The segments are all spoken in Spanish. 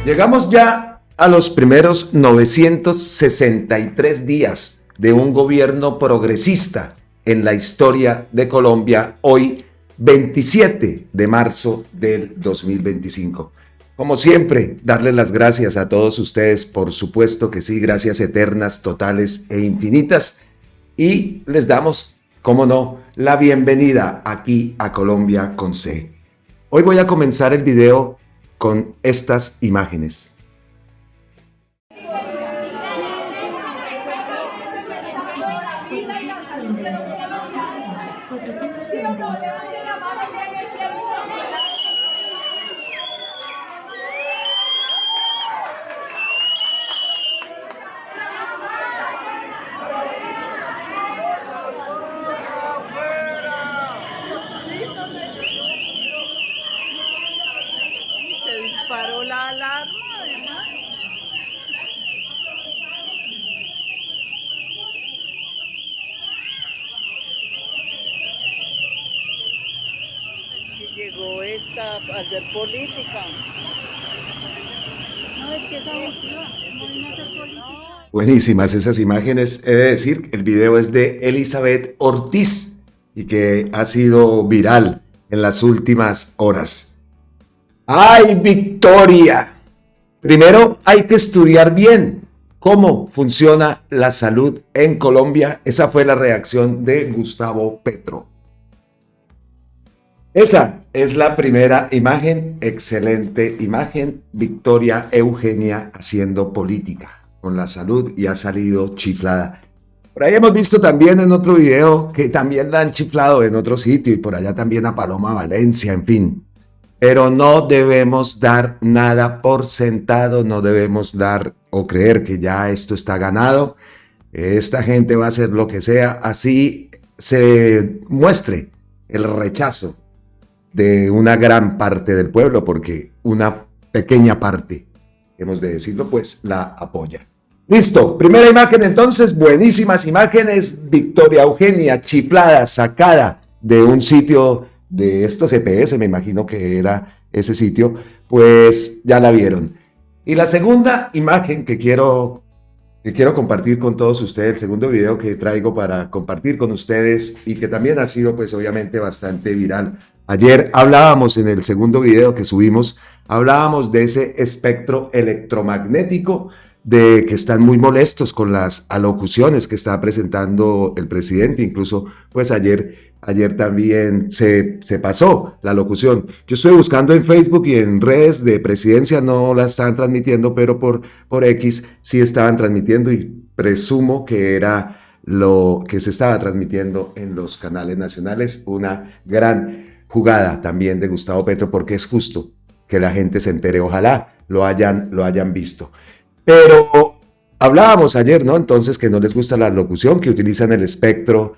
Llegamos ya a los primeros 963 días de un gobierno progresista en la historia de Colombia, hoy 27 de marzo del 2025. Como siempre, darles las gracias a todos ustedes, por supuesto que sí, gracias eternas, totales e infinitas. Y les damos, como no, la bienvenida aquí a Colombia con C. Hoy voy a comenzar el video con estas imágenes. Disparó la alarma, además. Que llegó esta a hacer política. No, es que esa abusiva, no vino a hacer política. Buenísimas esas imágenes. He de decir, el video es de Elizabeth Ortiz y que ha sido viral en las últimas horas. ¡Ay, Victoria! Primero hay que estudiar bien cómo funciona la salud en Colombia. Esa fue la reacción de Gustavo Petro. Esa es la primera imagen, excelente imagen. Victoria Eugenia haciendo política con la salud y ha salido chiflada. Por ahí hemos visto también en otro video que también la han chiflado en otro sitio y por allá también a Paloma Valencia, en fin. Pero no debemos dar nada por sentado, no debemos dar o creer que ya esto está ganado. Esta gente va a hacer lo que sea, así se muestre el rechazo de una gran parte del pueblo, porque una pequeña parte, hemos de decirlo, pues la apoya. Listo, primera imagen entonces, buenísimas imágenes. Victoria Eugenia chiflada, sacada de un sitio de estos EPS, me imagino que era ese sitio, pues ya la vieron. Y la segunda imagen que quiero compartir con todos ustedes, el segundo video que traigo para compartir con ustedes y que también ha sido pues obviamente bastante viral. Ayer hablábamos en el segundo video que subimos, hablábamos de ese espectro electromagnético, de que están muy molestos con las alocuciones que está presentando el presidente. Incluso pues ayer también se pasó la locución. Yo estoy buscando en Facebook y en redes de presidencia, no la están transmitiendo, pero por X sí estaban transmitiendo y presumo que era lo que se estaba transmitiendo en los canales nacionales. Una gran jugada también de Gustavo Petro, porque es justo que la gente se entere, ojalá lo hayan visto. Pero hablábamos ayer, ¿no? Entonces, que no les gusta la locución, que utilizan el espectro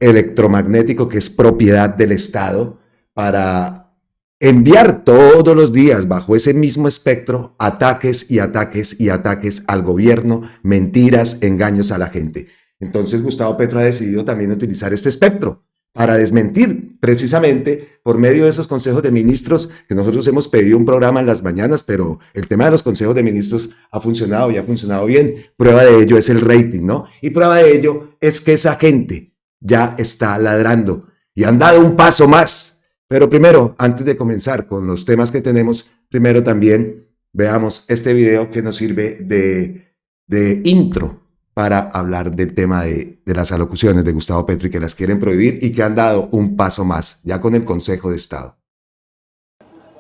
electromagnético, que es propiedad del Estado, para enviar todos los días bajo ese mismo espectro ataques y ataques y ataques al gobierno, mentiras, engaños a la gente. Entonces, Gustavo Petro ha decidido también utilizar este espectro para desmentir, precisamente por medio de esos consejos de ministros, que nosotros hemos pedido un programa en las mañanas, pero el tema de los consejos de ministros ha funcionado y ha funcionado bien. Prueba de ello es el rating, ¿no? Y prueba de ello es que esa gente ya está ladrando y han dado un paso más. Pero primero, antes de comenzar con los temas que tenemos, primero también veamos este video que nos sirve de intro para hablar del tema de las alocuciones de Gustavo Petro y que las quieren prohibir y que han dado un paso más, ya con el Consejo de Estado.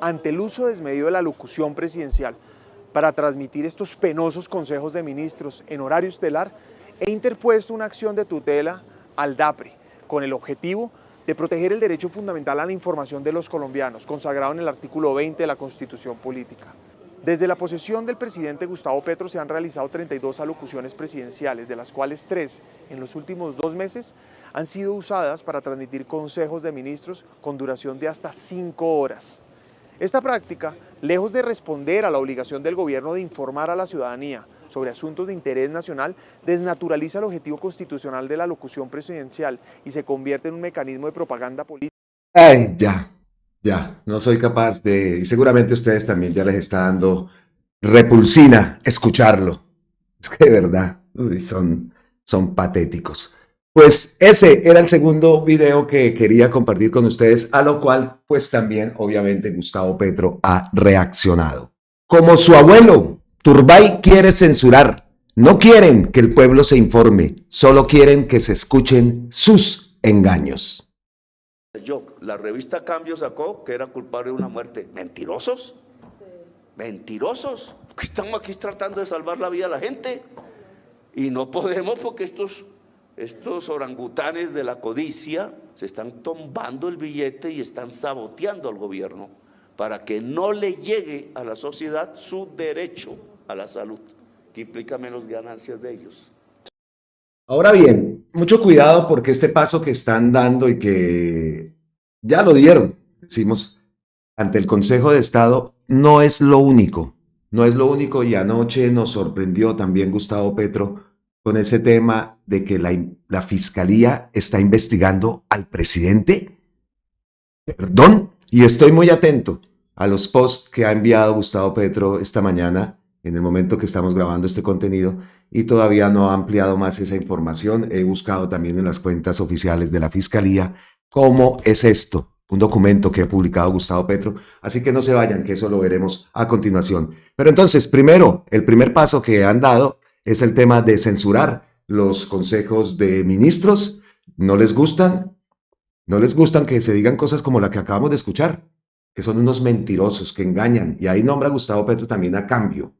Ante el uso desmedido de la locución presidencial para transmitir estos penosos consejos de ministros en horario estelar, he interpuesto una acción de tutela al DAPRE con el objetivo de proteger el derecho fundamental a la información de los colombianos, consagrado en el artículo 20 de la Constitución Política. Desde la posesión del presidente Gustavo Petro se han realizado 32 alocuciones presidenciales, de las cuales 3 en los últimos 2 meses han sido usadas para transmitir consejos de ministros con duración de hasta 5 horas. Esta práctica, lejos de responder a la obligación del gobierno de informar a la ciudadanía sobre asuntos de interés nacional, desnaturaliza el objetivo constitucional de la locución presidencial y se convierte en un mecanismo de propaganda política. Ay, ya, no soy capaz de, y seguramente ustedes también ya les está dando repulsina escucharlo. Es que de verdad, son patéticos. Pues ese era el segundo video que quería compartir con ustedes, a lo cual pues también obviamente Gustavo Petro ha reaccionado. Como su abuelo, Turbay quiere censurar. No quieren que el pueblo se informe, solo quieren que se escuchen sus engaños. La revista Cambio sacó que era culpable de una muerte. ¿Mentirosos? ¿Mentirosos? Que estamos aquí tratando de salvar la vida a la gente y no podemos porque estos orangutanes de la codicia se están tumbando el billete y están saboteando al gobierno para que no le llegue a la sociedad su derecho a la salud, que implica menos ganancias de ellos. Ahora bien, mucho cuidado porque este paso que están dando y que ya lo dieron, decimos, ante el Consejo de Estado, no es lo único. No es lo único y anoche nos sorprendió también Gustavo Petro con ese tema de que la Fiscalía está investigando al presidente. Perdón, y estoy muy atento a los posts que ha enviado Gustavo Petro esta mañana, en el momento que estamos grabando este contenido, y todavía no ha ampliado más esa información. He buscado también en las cuentas oficiales de la Fiscalía cómo es esto, un documento que ha publicado Gustavo Petro, así que no se vayan, que eso lo veremos a continuación. Pero entonces, primero, el primer paso que han dado es el tema de censurar los consejos de ministros. No les gustan que se digan cosas como la que acabamos de escuchar, que son unos mentirosos, que engañan, y ahí nombra Gustavo Petro también a Cambio.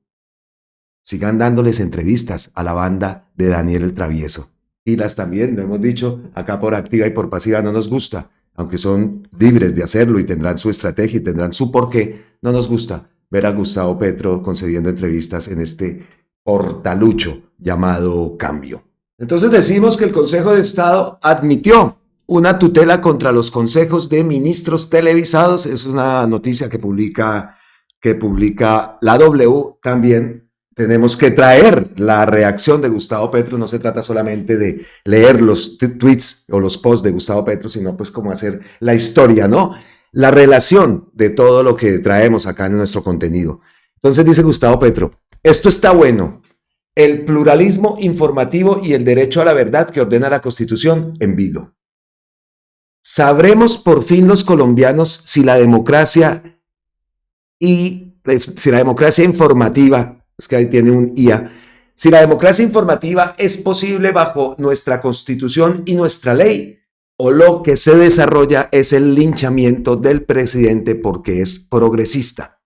Sigan dándoles entrevistas a la banda de Daniel el Travieso. Y las también, lo hemos dicho, acá por activa y por pasiva no nos gusta, aunque son libres de hacerlo y tendrán su estrategia y tendrán su porqué, no nos gusta ver a Gustavo Petro concediendo entrevistas en este portalucho llamado Cambio. Entonces decimos que el Consejo de Estado admitió una tutela contra los consejos de ministros televisados. Es una noticia que publica la W. También tenemos que traer la reacción de Gustavo Petro. No se trata solamente de leer los tweets o los posts de Gustavo Petro, sino pues como hacer la historia, ¿no? La relación de todo lo que traemos acá en nuestro contenido. Entonces dice Gustavo Petro, esto está bueno. El pluralismo informativo y el derecho a la verdad que ordena la Constitución en vilo. Sabremos por fin los colombianos si la democracia informativa, es que ahí tiene un IA, si la democracia informativa es posible bajo nuestra Constitución y nuestra ley, o lo que se desarrolla es el linchamiento del presidente porque es progresista.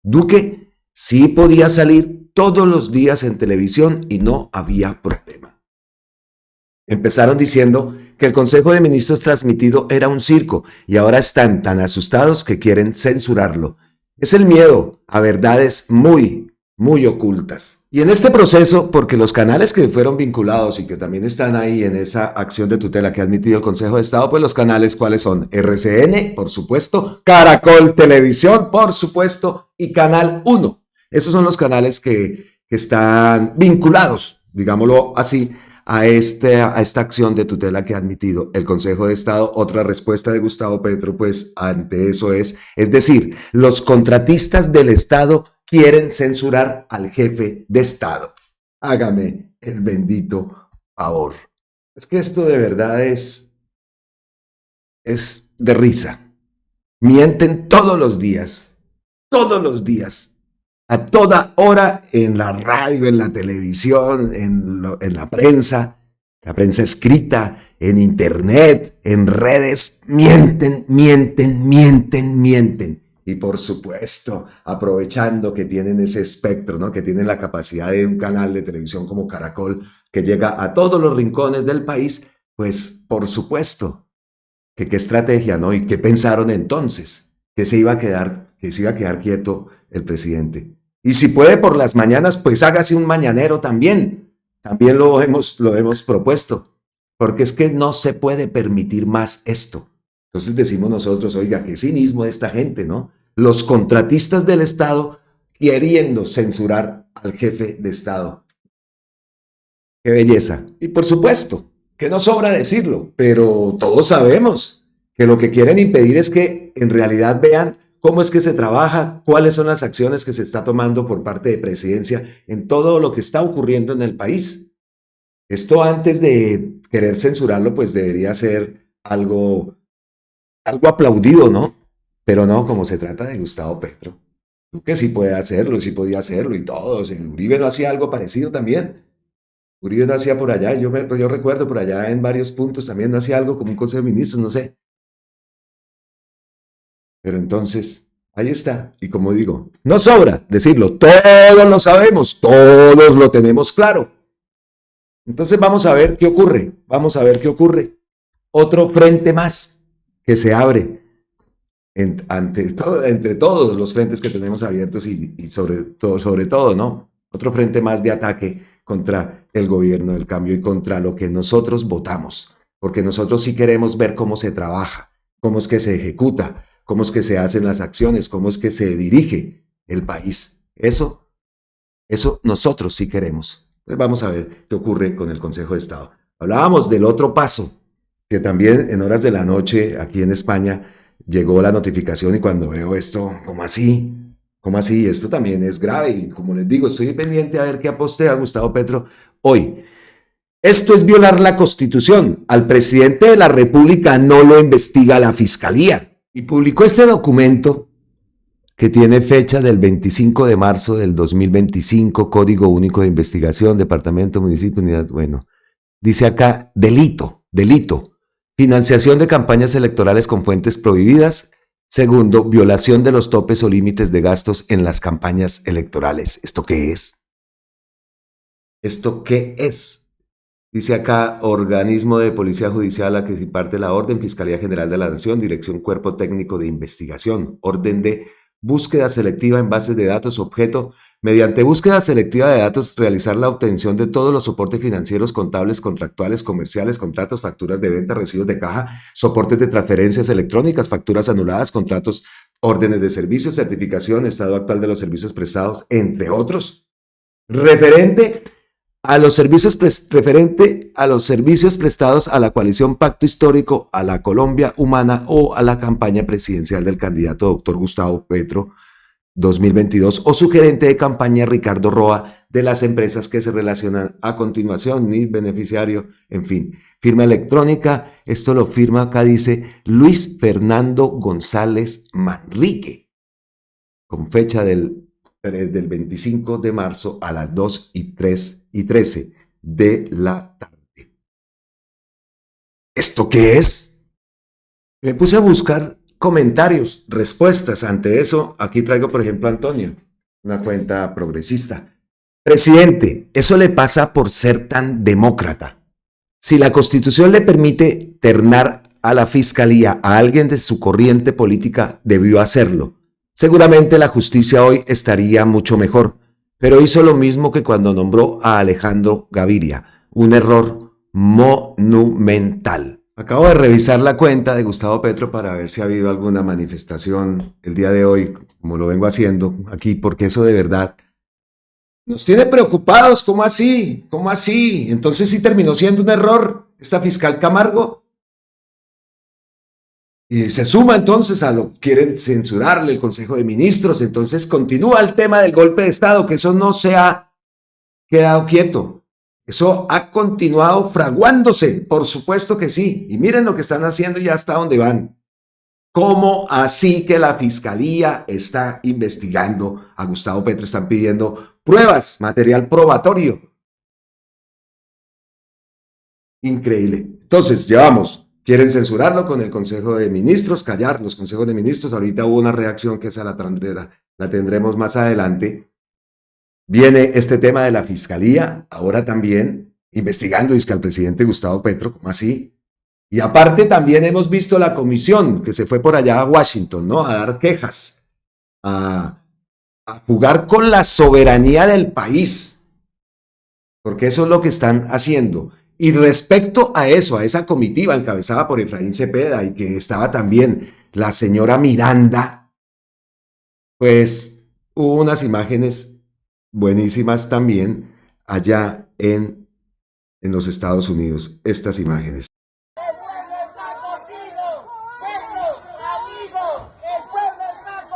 Duque sí podía salir todos los días en televisión y no había problema. Empezaron diciendo que el Consejo de Ministros transmitido era un circo y ahora están tan asustados que quieren censurarlo. Es el miedo a verdades muy, muy ocultas. Y en este proceso, porque los canales que fueron vinculados y que también están ahí en esa acción de tutela que ha admitido el Consejo de Estado, pues los canales, ¿cuáles son? RCN, por supuesto, Caracol Televisión, por supuesto, y Canal 1. Esos son los canales que están vinculados, digámoslo así, a esta acción de tutela que ha admitido el Consejo de Estado. Otra respuesta de Gustavo Petro, pues, ante eso es decir, los contratistas del Estado quieren censurar al jefe de Estado. Hágame el bendito favor. Es que esto de verdad es de risa. Mienten todos los días, a toda hora, en la radio, en la televisión, en la prensa escrita, en internet, en redes, mienten. Y por supuesto, aprovechando que tienen ese espectro, ¿no? Que tienen la capacidad de un canal de televisión como Caracol, que llega a todos los rincones del país, pues por supuesto, que qué estrategia, ¿no? Y qué pensaron entonces, que se iba a quedar quieto el presidente. Y si puede por las mañanas, pues hágase un mañanero también. También lo hemos propuesto, porque es que no se puede permitir más esto. Entonces decimos nosotros, oiga, qué cinismo de esta gente, ¿no? Los contratistas del Estado queriendo censurar al jefe de Estado. ¡Qué belleza! Y por supuesto, que no sobra decirlo, pero todos sabemos que lo que quieren impedir es que en realidad vean cómo es que se trabaja, cuáles son las acciones que se está tomando por parte de presidencia en todo lo que está ocurriendo en el país. Esto antes de querer censurarlo, pues debería ser algo aplaudido, ¿no? Pero no, como se trata de Gustavo Petro, que sí puede hacerlo, sí podía hacerlo y todo. Uribe no hacía algo parecido también. Uribe no hacía por allá, yo recuerdo por allá en varios puntos también no hacía algo como un Consejo de Ministros, no sé. Pero entonces, ahí está. Y como digo, no sobra decirlo, todos lo sabemos, todos lo tenemos claro. Entonces vamos a ver qué ocurre, vamos a ver qué ocurre. Otro frente más que se abre entre todos los frentes que tenemos abiertos y sobre todo, ¿no? Otro frente más de ataque contra el gobierno del cambio y contra lo que nosotros votamos, porque nosotros sí queremos ver cómo se trabaja, cómo es que se ejecuta, cómo es que se hacen las acciones, cómo es que se dirige el país. Eso nosotros sí queremos. Entonces vamos a ver qué ocurre con el Consejo de Estado. Hablábamos del otro paso, que también en horas de la noche aquí en España llegó la notificación y cuando veo esto, ¿cómo así? ¿Cómo así? Esto también es grave y como les digo, estoy pendiente a ver qué apostea Gustavo Petro hoy. Esto es violar la Constitución. Al presidente de la República no lo investiga la Fiscalía. Y publicó este documento que tiene fecha del 25 de marzo del 2025, Código Único de Investigación, Departamento, Municipio, Unidad, bueno, dice acá, delito, financiación de campañas electorales con fuentes prohibidas. Segundo, violación de los topes o límites de gastos en las campañas electorales. ¿Esto qué es? ¿Esto qué es? Dice acá, organismo de policía judicial a que se imparte la orden, Fiscalía General de la Nación, Dirección Cuerpo Técnico de Investigación, orden de búsqueda selectiva en bases de datos, objeto, mediante búsqueda selectiva de datos, realizar la obtención de todos los soportes financieros, contables, contractuales, comerciales, contratos, facturas de venta, recibos de caja, soportes de transferencias electrónicas, facturas anuladas, contratos, órdenes de servicio, certificación, estado actual de los servicios prestados, entre otros. Referente a los servicios prestados a la coalición Pacto Histórico, a la Colombia Humana o a la campaña presidencial del candidato doctor Gustavo Petro 2022 o su gerente de campaña Ricardo Roa de las empresas que se relacionan a continuación, ni beneficiario, en fin. Firma electrónica, esto lo firma acá, dice Luis Fernando González Manrique, con fecha del 25 de marzo a las 2:13 de la tarde. ¿Esto qué es? Me puse a buscar comentarios, respuestas ante eso. Aquí traigo, por ejemplo, a Antonio, una cuenta progresista. Presidente, eso le pasa por ser tan demócrata. Si la Constitución le permite ternar a la Fiscalía a alguien de su corriente política, debió hacerlo. Seguramente la justicia hoy estaría mucho mejor, pero hizo lo mismo que cuando nombró a Alejandro Gaviria, un error monumental. Acabo de revisar la cuenta de Gustavo Petro para ver si ha habido alguna manifestación el día de hoy, como lo vengo haciendo aquí, porque eso de verdad nos tiene preocupados. ¿Cómo así? ¿Cómo así? Entonces sí terminó siendo un error esta fiscal Camargo. Y se suma entonces a lo que quieren censurarle el Consejo de Ministros. Entonces continúa el tema del golpe de Estado, que eso no se ha quedado quieto. Eso ha continuado fraguándose, por supuesto que sí. Y miren lo que están haciendo y hasta dónde van. ¿Cómo así que la Fiscalía está investigando a Gustavo Petro? Están pidiendo pruebas, material probatorio. Increíble. Entonces, quieren censurarlo con el Consejo de Ministros, callar los consejos de ministros. Ahorita hubo una reacción que esa la tendremos más adelante. Viene este tema de la Fiscalía, ahora también investigando al presidente Gustavo Petro, ¿cómo así? Y aparte también hemos visto la comisión que se fue por allá a Washington, ¿no? A dar quejas, a jugar con la soberanía del país, porque eso es lo que están haciendo. Y respecto a eso, a esa comitiva encabezada por Efraín Cepeda y que estaba también la señora Miranda, pues hubo unas imágenes buenísimas también allá en los Estados Unidos, estas imágenes. El pueblo está contigo, Petro, amigo, el pueblo está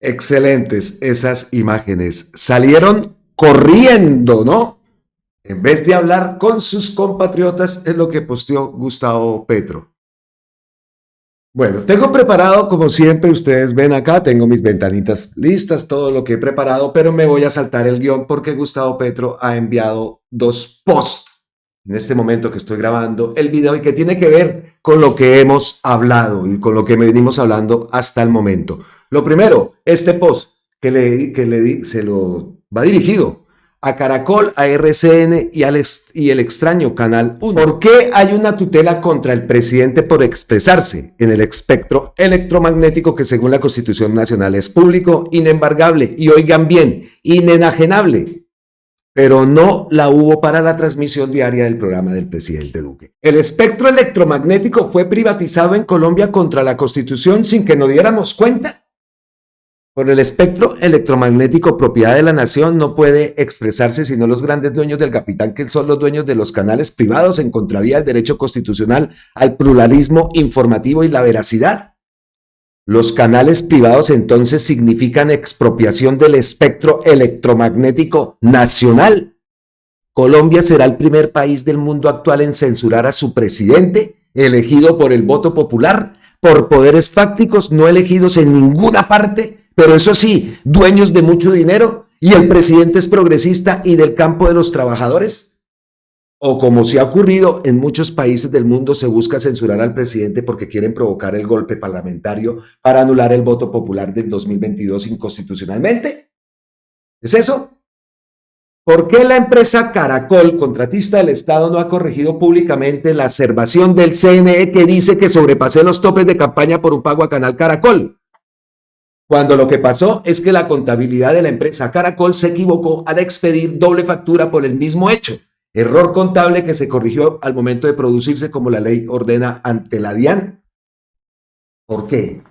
Excelentes esas imágenes. Salieron corriendo, ¿no? En vez de hablar con sus compatriotas, es lo que posteó Gustavo Petro. Bueno, tengo preparado, como siempre, ustedes ven acá, tengo mis ventanitas listas, todo lo que he preparado, pero me voy a saltar el guión porque Gustavo Petro ha enviado 2 posts en este momento que estoy grabando el video y que tiene que ver con lo que hemos hablado y con lo que venimos hablando hasta el momento. Lo primero, este post se lo va dirigido a Caracol, a RCN y el extraño Canal 1. ¿Por qué hay una tutela contra el presidente por expresarse en el espectro electromagnético que según la Constitución Nacional es público, inembargable y, oigan bien, inenajenable? Pero no la hubo para la transmisión diaria del programa del presidente Duque. El espectro electromagnético fue privatizado en Colombia contra la Constitución sin que nos diéramos cuenta. Por el espectro electromagnético, propiedad de la nación, no puede expresarse sino los grandes dueños del capital, que son los dueños de los canales privados, en contravía del derecho constitucional al pluralismo informativo y la veracidad. Los canales privados entonces significan expropiación del espectro electromagnético nacional. Colombia será el primer país del mundo actual en censurar a su presidente, elegido por el voto popular, por poderes fácticos no elegidos en ninguna parte, pero eso sí, dueños de mucho dinero, y el presidente es progresista y del campo de los trabajadores. O como se ha ocurrido en muchos países del mundo, se busca censurar al presidente porque quieren provocar el golpe parlamentario para anular el voto popular del 2022 inconstitucionalmente. ¿Es eso? ¿Por qué la empresa Caracol, contratista del Estado, no ha corregido públicamente la aservación del CNE que dice que sobrepasé los topes de campaña por un pago a Canal Caracol? Cuando lo que pasó es que la contabilidad de la empresa Caracol se equivocó al expedir doble factura por el mismo hecho. Error contable que se corrigió al momento de producirse como la ley ordena ante la DIAN. ¿Por qué?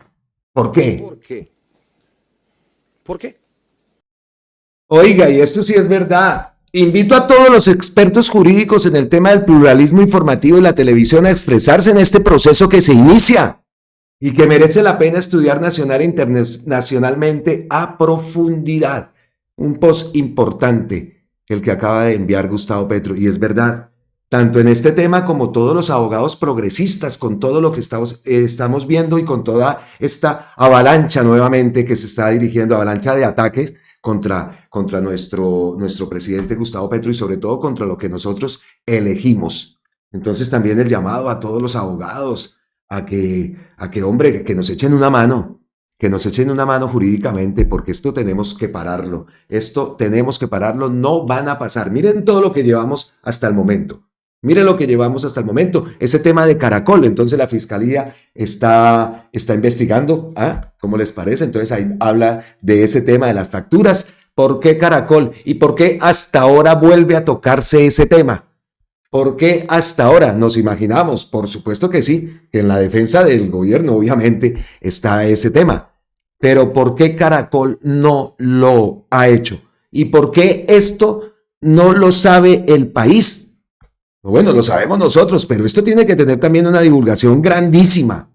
¿Por qué? ¿Por qué? ¿Por qué? Oiga, y esto sí es verdad. Invito a todos los expertos jurídicos en el tema del pluralismo informativo y la televisión a expresarse en este proceso que se inicia y que merece la pena estudiar nacional e internacionalmente a profundidad. Un post importante, el que acaba de enviar Gustavo Petro, y es verdad, tanto en este tema como todos los abogados progresistas, con todo lo que estamos viendo y con toda esta avalancha nuevamente que se está dirigiendo, avalancha de ataques contra nuestro presidente Gustavo Petro y sobre todo contra lo que nosotros elegimos. Entonces también el llamado a todos los abogados a que hombre, que nos echen una mano jurídicamente, porque esto tenemos que pararlo, no van a pasar. Miren todo lo que llevamos hasta el momento. Ese tema de Caracol, entonces la fiscalía está investigando, ¿cómo les parece? Entonces ahí habla de ese tema de las facturas. ¿Por qué Caracol? ¿Y por qué hasta ahora vuelve a tocarse ese tema? ¿Por qué hasta ahora? Nos imaginamos, por supuesto que sí, que en la defensa del gobierno obviamente está ese tema. Pero ¿por qué Caracol no lo ha hecho? ¿Y por qué esto no lo sabe el país? Bueno, lo sabemos nosotros, pero esto tiene que tener también una divulgación grandísima.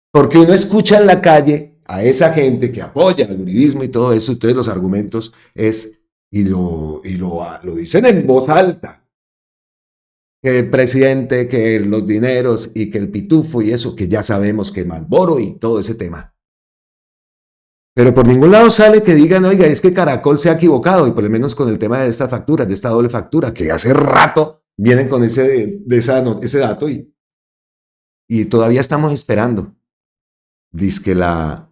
Porque uno escucha en la calle a esa gente que apoya el uribismo y todo eso, entonces los argumentos es... Y lo dicen en voz alta, que el presidente, que los dineros y que el pitufo y eso, que ya sabemos que Malboro y todo ese tema. Pero por ningún lado sale que digan, oiga, es que Caracol se ha equivocado, y por lo menos con el tema de esta factura, de esta doble factura, que hace rato vienen con ese dato y todavía estamos esperando, dizque la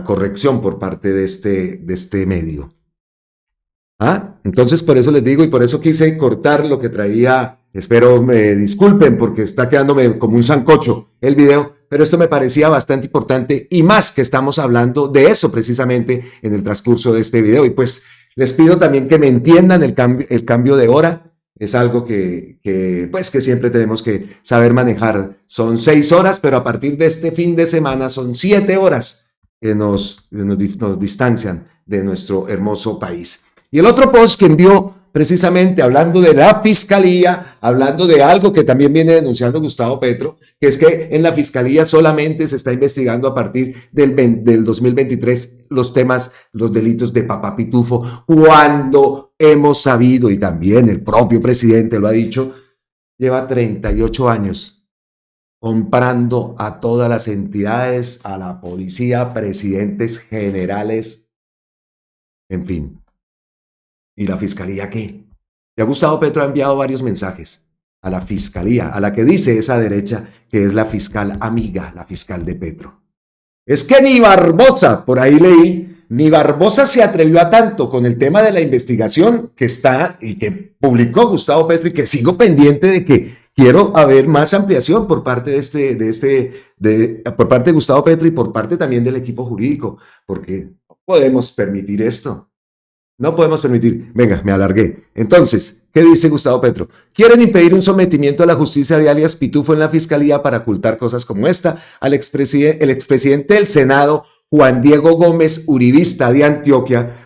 corrección por parte de este medio. Entonces por eso les digo y por eso quise cortar lo que traía. Espero me disculpen porque está quedándome como un sancocho el video, pero esto me parecía bastante importante y más que estamos hablando de eso precisamente en el transcurso de este video. Y pues les pido también que me entiendan el cambio de hora. Es algo que siempre tenemos que saber manejar. Son 6 horas, pero a partir de este fin de semana son 7 horas que nos distancian de nuestro hermoso país. Y el otro post que envió precisamente hablando de la fiscalía, hablando de algo que también viene denunciando Gustavo Petro, que es que en la fiscalía solamente se está investigando a partir del 2023 los delitos de Papá Pitufo, cuando hemos sabido, y también el propio presidente lo ha dicho, lleva 38 años comprando a todas las entidades, a la policía, presidentes generales, en fin. ¿Y la fiscalía qué? Ya Gustavo Petro ha enviado varios mensajes a la fiscalía, a la que dice esa derecha que es la fiscal amiga, la fiscal de Petro. Es que ni Barbosa, por ahí leí, ni Barbosa se atrevió a tanto con el tema de la investigación que está y que publicó Gustavo Petro, y que sigo pendiente de que quiero haber más ampliación por parte por parte de Gustavo Petro y por parte también del equipo jurídico, porque no podemos permitir esto. No podemos permitir. Venga, me alargué. Entonces, ¿qué dice Gustavo Petro? Quieren impedir un sometimiento a la justicia de alias Pitufo en la fiscalía para ocultar cosas como esta. El expresidente del Senado, Juan Diego Gómez, uribista de Antioquia,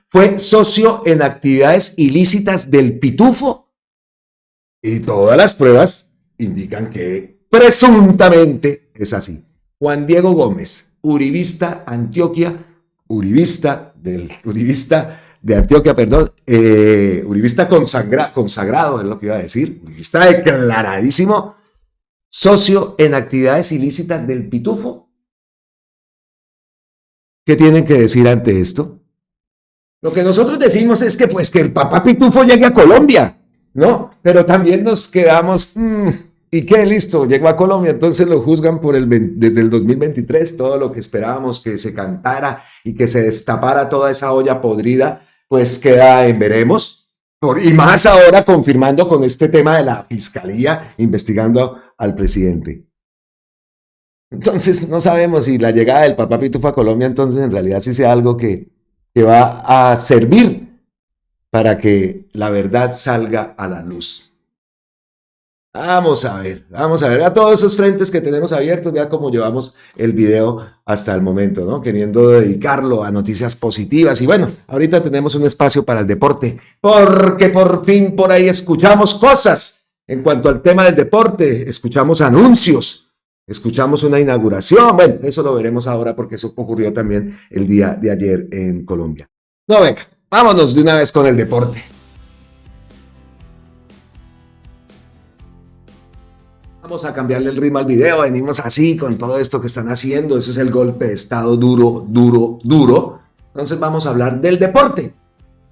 fue socio en actividades ilícitas del Pitufo. Y todas las pruebas indican que presuntamente es así. Juan Diego Gómez, uribista de Antioquia, uribista consagrado es lo que iba a decir, uribista declaradísimo, socio en actividades ilícitas del Pitufo. ¿Qué tienen que decir ante esto? Lo que nosotros decimos es que pues que el Papá Pitufo llegue a Colombia, ¿no? Pero también nos quedamos, ¿y qué? Listo, llegó a Colombia, entonces lo juzgan desde el 2023, todo lo que esperábamos que se cantara y que se destapara toda esa olla podrida, pues queda en veremos. Y más ahora confirmando con este tema de la fiscalía investigando al presidente. Entonces no sabemos si la llegada del Papá Pitufo a Colombia entonces en realidad sí sea algo que va a servir para que la verdad salga a la luz. Vamos a ver a todos esos frentes que tenemos abiertos, vea cómo llevamos el video hasta el momento, ¿no? Queriendo dedicarlo a noticias positivas. Y bueno, ahorita tenemos un espacio para el deporte, porque por fin por ahí escuchamos cosas en cuanto al tema del deporte, escuchamos anuncios, escuchamos una inauguración. Bueno, eso lo veremos ahora porque eso ocurrió también el día de ayer en Colombia. No, venga. Vámonos de una vez con el deporte. Vamos a cambiarle el ritmo al video. Venimos así con todo esto que están haciendo. Eso es el golpe de estado duro. Entonces vamos a hablar del deporte.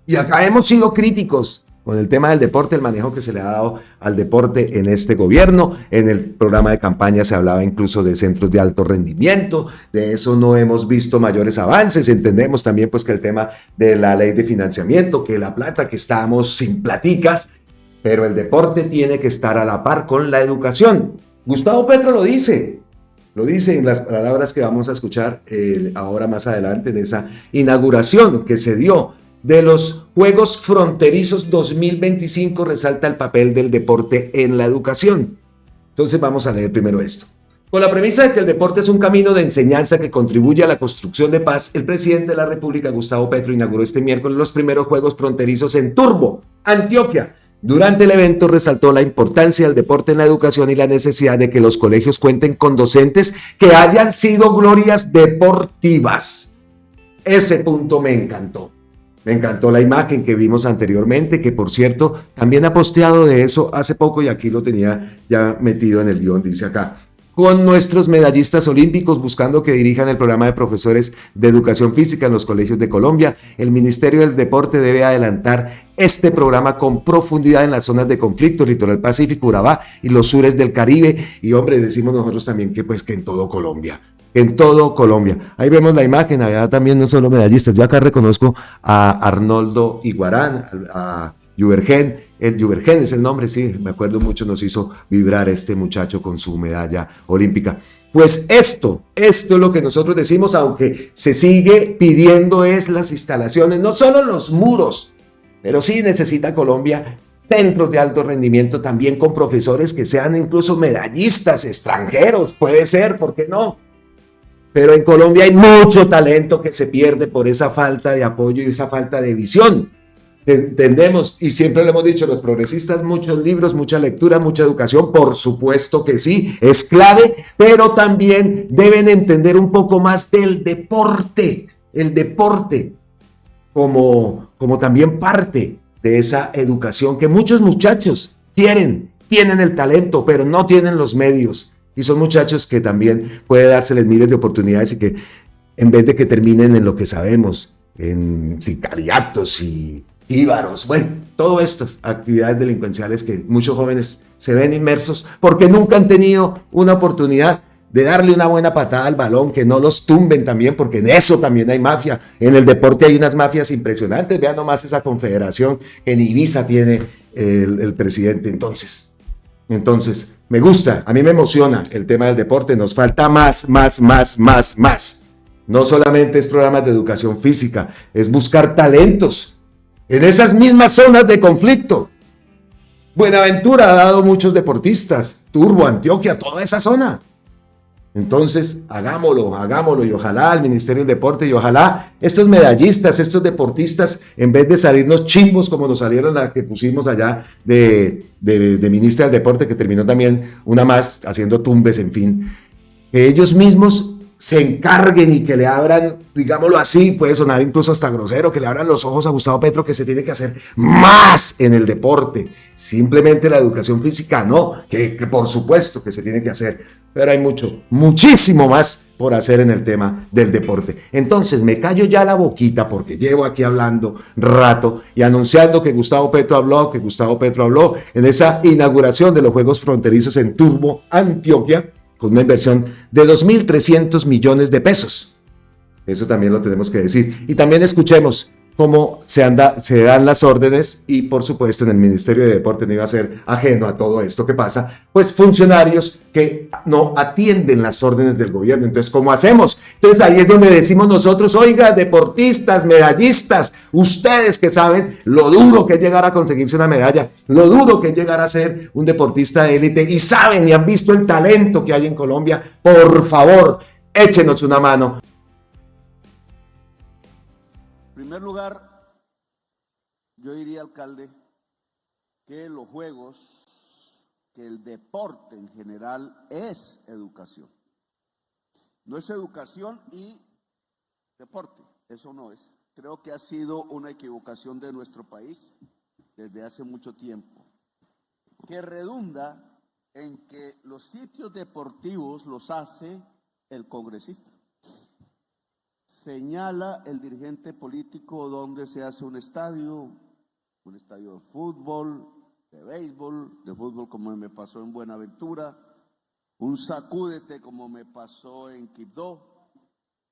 Y acá hemos sido críticos con el tema del deporte, el manejo que se le ha dado al deporte en este gobierno. En el programa de campaña se hablaba incluso de centros de alto rendimiento. De eso no hemos visto mayores avances. Entendemos también pues que el tema de la ley de financiamiento, que la plata, que estamos sin platicas, pero el deporte tiene que estar a la par con la educación. Gustavo Petro lo dice en las palabras que vamos a escuchar ahora más adelante en esa inauguración que se dio de los Juegos Fronterizos 2025, resalta el papel del deporte en la educación. Entonces vamos a leer primero esto. Con la premisa de que el deporte es un camino de enseñanza que contribuye a la construcción de paz, el presidente de la República, Gustavo Petro, inauguró este miércoles los primeros Juegos Fronterizos en Turbo, Antioquia. Durante el evento resaltó la importancia del deporte en la educación y la necesidad de que los colegios cuenten con docentes que hayan sido glorias deportivas. Ese punto me encantó. Me encantó la imagen que vimos anteriormente, que por cierto también ha posteado de eso hace poco y aquí lo tenía ya metido en el guión, dice acá. Con nuestros medallistas olímpicos buscando que dirijan el programa de profesores de educación física en los colegios de Colombia, el Ministerio del Deporte debe adelantar este programa con profundidad en las zonas de conflicto, Litoral Pacífico, Urabá y los sures del Caribe. Y hombre, decimos nosotros también que pues que en todo Colombia. En todo Colombia. Ahí vemos la imagen, allá también no solo medallistas. Yo acá reconozco a Arnoldo Iguarán, a Yubergen. El Yubergen es el nombre, sí, me acuerdo mucho, nos hizo vibrar este muchacho con su medalla olímpica. Pues esto es lo que nosotros decimos, aunque se sigue pidiendo es las instalaciones, no solo los muros, pero sí necesita Colombia centros de alto rendimiento también con profesores que sean incluso medallistas extranjeros, puede ser, ¿por qué no? Pero en Colombia hay mucho talento que se pierde por esa falta de apoyo y esa falta de visión. Entendemos, y siempre lo hemos dicho, los progresistas, muchos libros, mucha lectura, mucha educación, por supuesto que sí, es clave, pero también deben entender un poco más del deporte, el deporte como también parte de esa educación que muchos muchachos tienen el talento, pero no tienen los medios. Y son muchachos que también puede dárseles miles de oportunidades y que en vez de que terminen en lo que sabemos, en sicariatos y íbaros, bueno, todas estas actividades delincuenciales que muchos jóvenes se ven inmersos porque nunca han tenido una oportunidad de darle una buena patada al balón, que no los tumben también, porque en eso también hay mafia. En el deporte hay unas mafias impresionantes, vean nomás esa confederación que en Ibiza tiene el presidente. Entonces, me gusta, a mí me emociona el tema del deporte, nos falta más. No solamente es programas de educación física, es buscar talentos en esas mismas zonas de conflicto. Buenaventura ha dado muchos deportistas, Turbo, Antioquia, toda esa zona. Entonces, hagámoslo y ojalá el Ministerio del Deporte y ojalá estos medallistas, estos deportistas, en vez de salirnos chimbos como nos salieron la que pusimos allá de ministra del Deporte, que terminó también una más haciendo tumbes, en fin, que ellos mismos se encarguen y que le abran, digámoslo así, puede sonar incluso hasta grosero, que le abran los ojos a Gustavo Petro, que se tiene que hacer más en el deporte. Simplemente la educación física no, que por supuesto que se tiene que hacer, pero hay muchísimo más por hacer en el tema del deporte. Entonces me callo ya la boquita porque llevo aquí hablando rato y anunciando que Gustavo Petro habló en esa inauguración de los Juegos Fronterizos en Turbo, Antioquia, con una inversión de 2.300 millones de pesos. Eso también lo tenemos que decir. Y también escuchemos cómo se dan las órdenes y, por supuesto, en el Ministerio de Deporte no iba a ser ajeno a todo esto que pasa, pues funcionarios que no atienden las órdenes del gobierno. Entonces, ¿cómo hacemos? Entonces, ahí es donde decimos nosotros, oiga, deportistas, medallistas, ustedes que saben lo duro que es llegar a conseguirse una medalla, lo duro que es llegar a ser un deportista de élite y saben y han visto el talento que hay en Colombia, por favor, échenos una mano. En primer lugar, yo diría, alcalde, que los juegos, que el deporte en general es educación. No es educación y deporte, eso no es. Creo que ha sido una equivocación de nuestro país desde hace mucho tiempo, que redunda en que los sitios deportivos los hace el congresista. Señala el dirigente político dónde se hace un estadio de fútbol, de béisbol, de fútbol como me pasó en Buenaventura, un sacúdete como me pasó en Quibdó,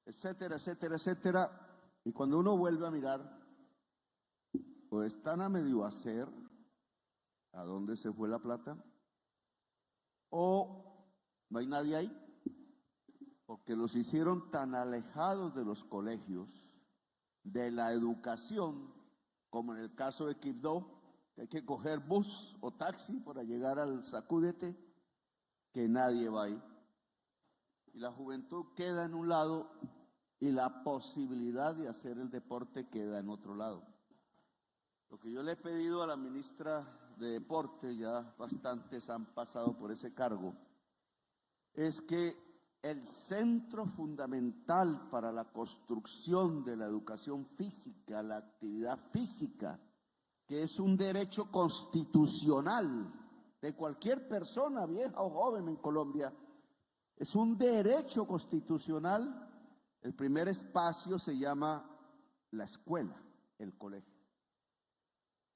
etcétera, etcétera, etcétera. Y cuando uno vuelve a mirar, pues están a medio hacer a dónde se fue la plata, o no hay nadie ahí, porque los hicieron tan alejados de los colegios, de la educación, como en el caso de Quibdó, que hay que coger bus o taxi para llegar al sacúdete, que nadie va ahí. Y la juventud queda en un lado y la posibilidad de hacer el deporte queda en otro lado. Lo que yo le he pedido a la ministra de Deporte, ya bastantes han pasado por ese cargo, es que el centro fundamental para la construcción de la educación física, la actividad física, que es un derecho constitucional de cualquier persona, vieja o joven en Colombia, es un derecho constitucional. El primer espacio se llama la escuela, el colegio.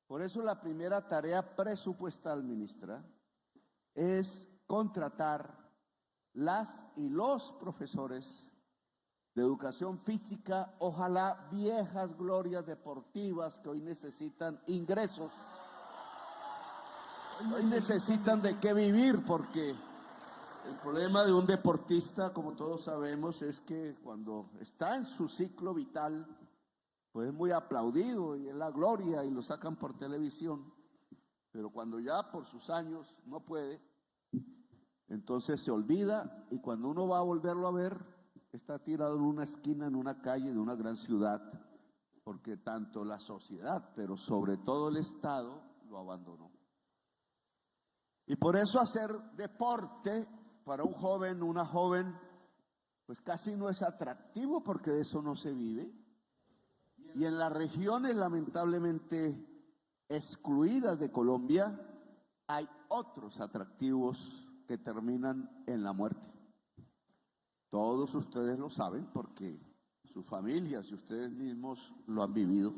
Por eso la primera tarea presupuestal, ministra, es contratar las y los profesores de educación física, ojalá viejas glorias deportivas que hoy necesitan ingresos, hoy necesitan de qué vivir, porque el problema de un deportista, como todos sabemos, es que cuando está en su ciclo vital, pues es muy aplaudido y es la gloria y lo sacan por televisión, pero cuando ya por sus años no puede, entonces se olvida y cuando uno va a volverlo a ver, está tirado en una esquina, en una calle de una gran ciudad, porque tanto la sociedad, pero sobre todo el Estado, lo abandonó. Y por eso hacer deporte para un joven, una joven, pues casi no es atractivo, porque de eso no se vive. Y en las regiones lamentablemente excluidas de Colombia hay otros atractivos que terminan en la muerte. Todos ustedes lo saben porque sus familias y ustedes mismos lo han vivido.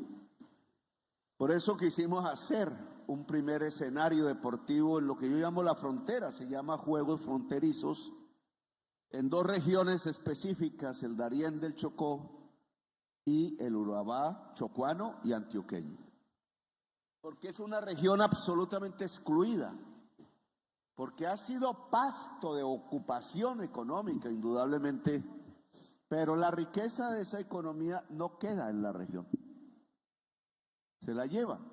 Por eso quisimos hacer un primer escenario deportivo en lo que yo llamo la frontera, se llama Juegos Fronterizos, en dos regiones específicas, el Darién del Chocó y el Urabá chocuano y antioqueño. Porque es una región absolutamente excluida, porque ha sido pasto de ocupación económica, indudablemente, pero la riqueza de esa economía no queda en la región, se la llevan.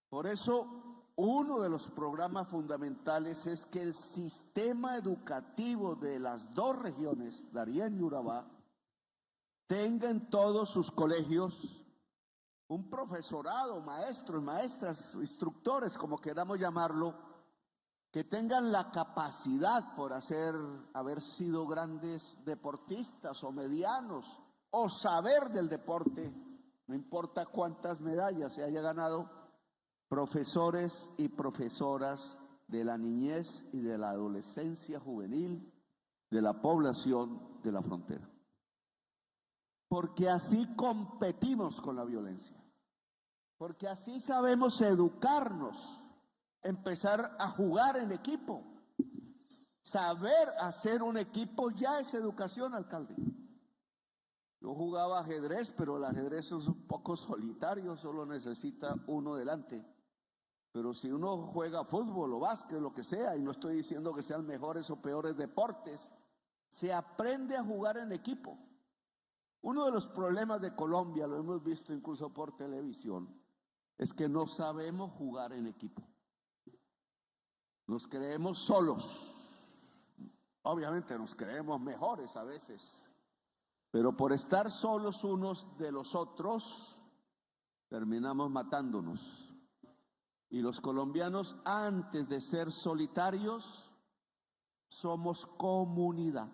Por eso, uno de los programas fundamentales es que el sistema educativo de las dos regiones, Darién y Urabá, tenga en todos sus colegios un profesorado, maestros, maestras, instructores, como queramos llamarlo, que tengan la capacidad por haber sido grandes deportistas o medianos, o saber del deporte, no importa cuántas medallas se haya ganado, profesores y profesoras de la niñez y de la adolescencia juvenil de la población de la frontera. Porque así competimos con la violencia, porque así sabemos educarnos, empezar a jugar en equipo. Saber hacer un equipo ya es educación, alcalde. Yo jugaba ajedrez, pero el ajedrez es un poco solitario, solo necesita uno delante. Pero si uno juega fútbol o básquet, lo que sea, y no estoy diciendo que sean mejores o peores deportes, se aprende a jugar en equipo. Uno de los problemas de Colombia, lo hemos visto incluso por televisión, es que no sabemos jugar en equipo. Nos creemos solos. Obviamente nos creemos mejores a veces, pero por estar solos unos de los otros, terminamos matándonos. Y los colombianos, antes de ser solitarios, somos comunidad,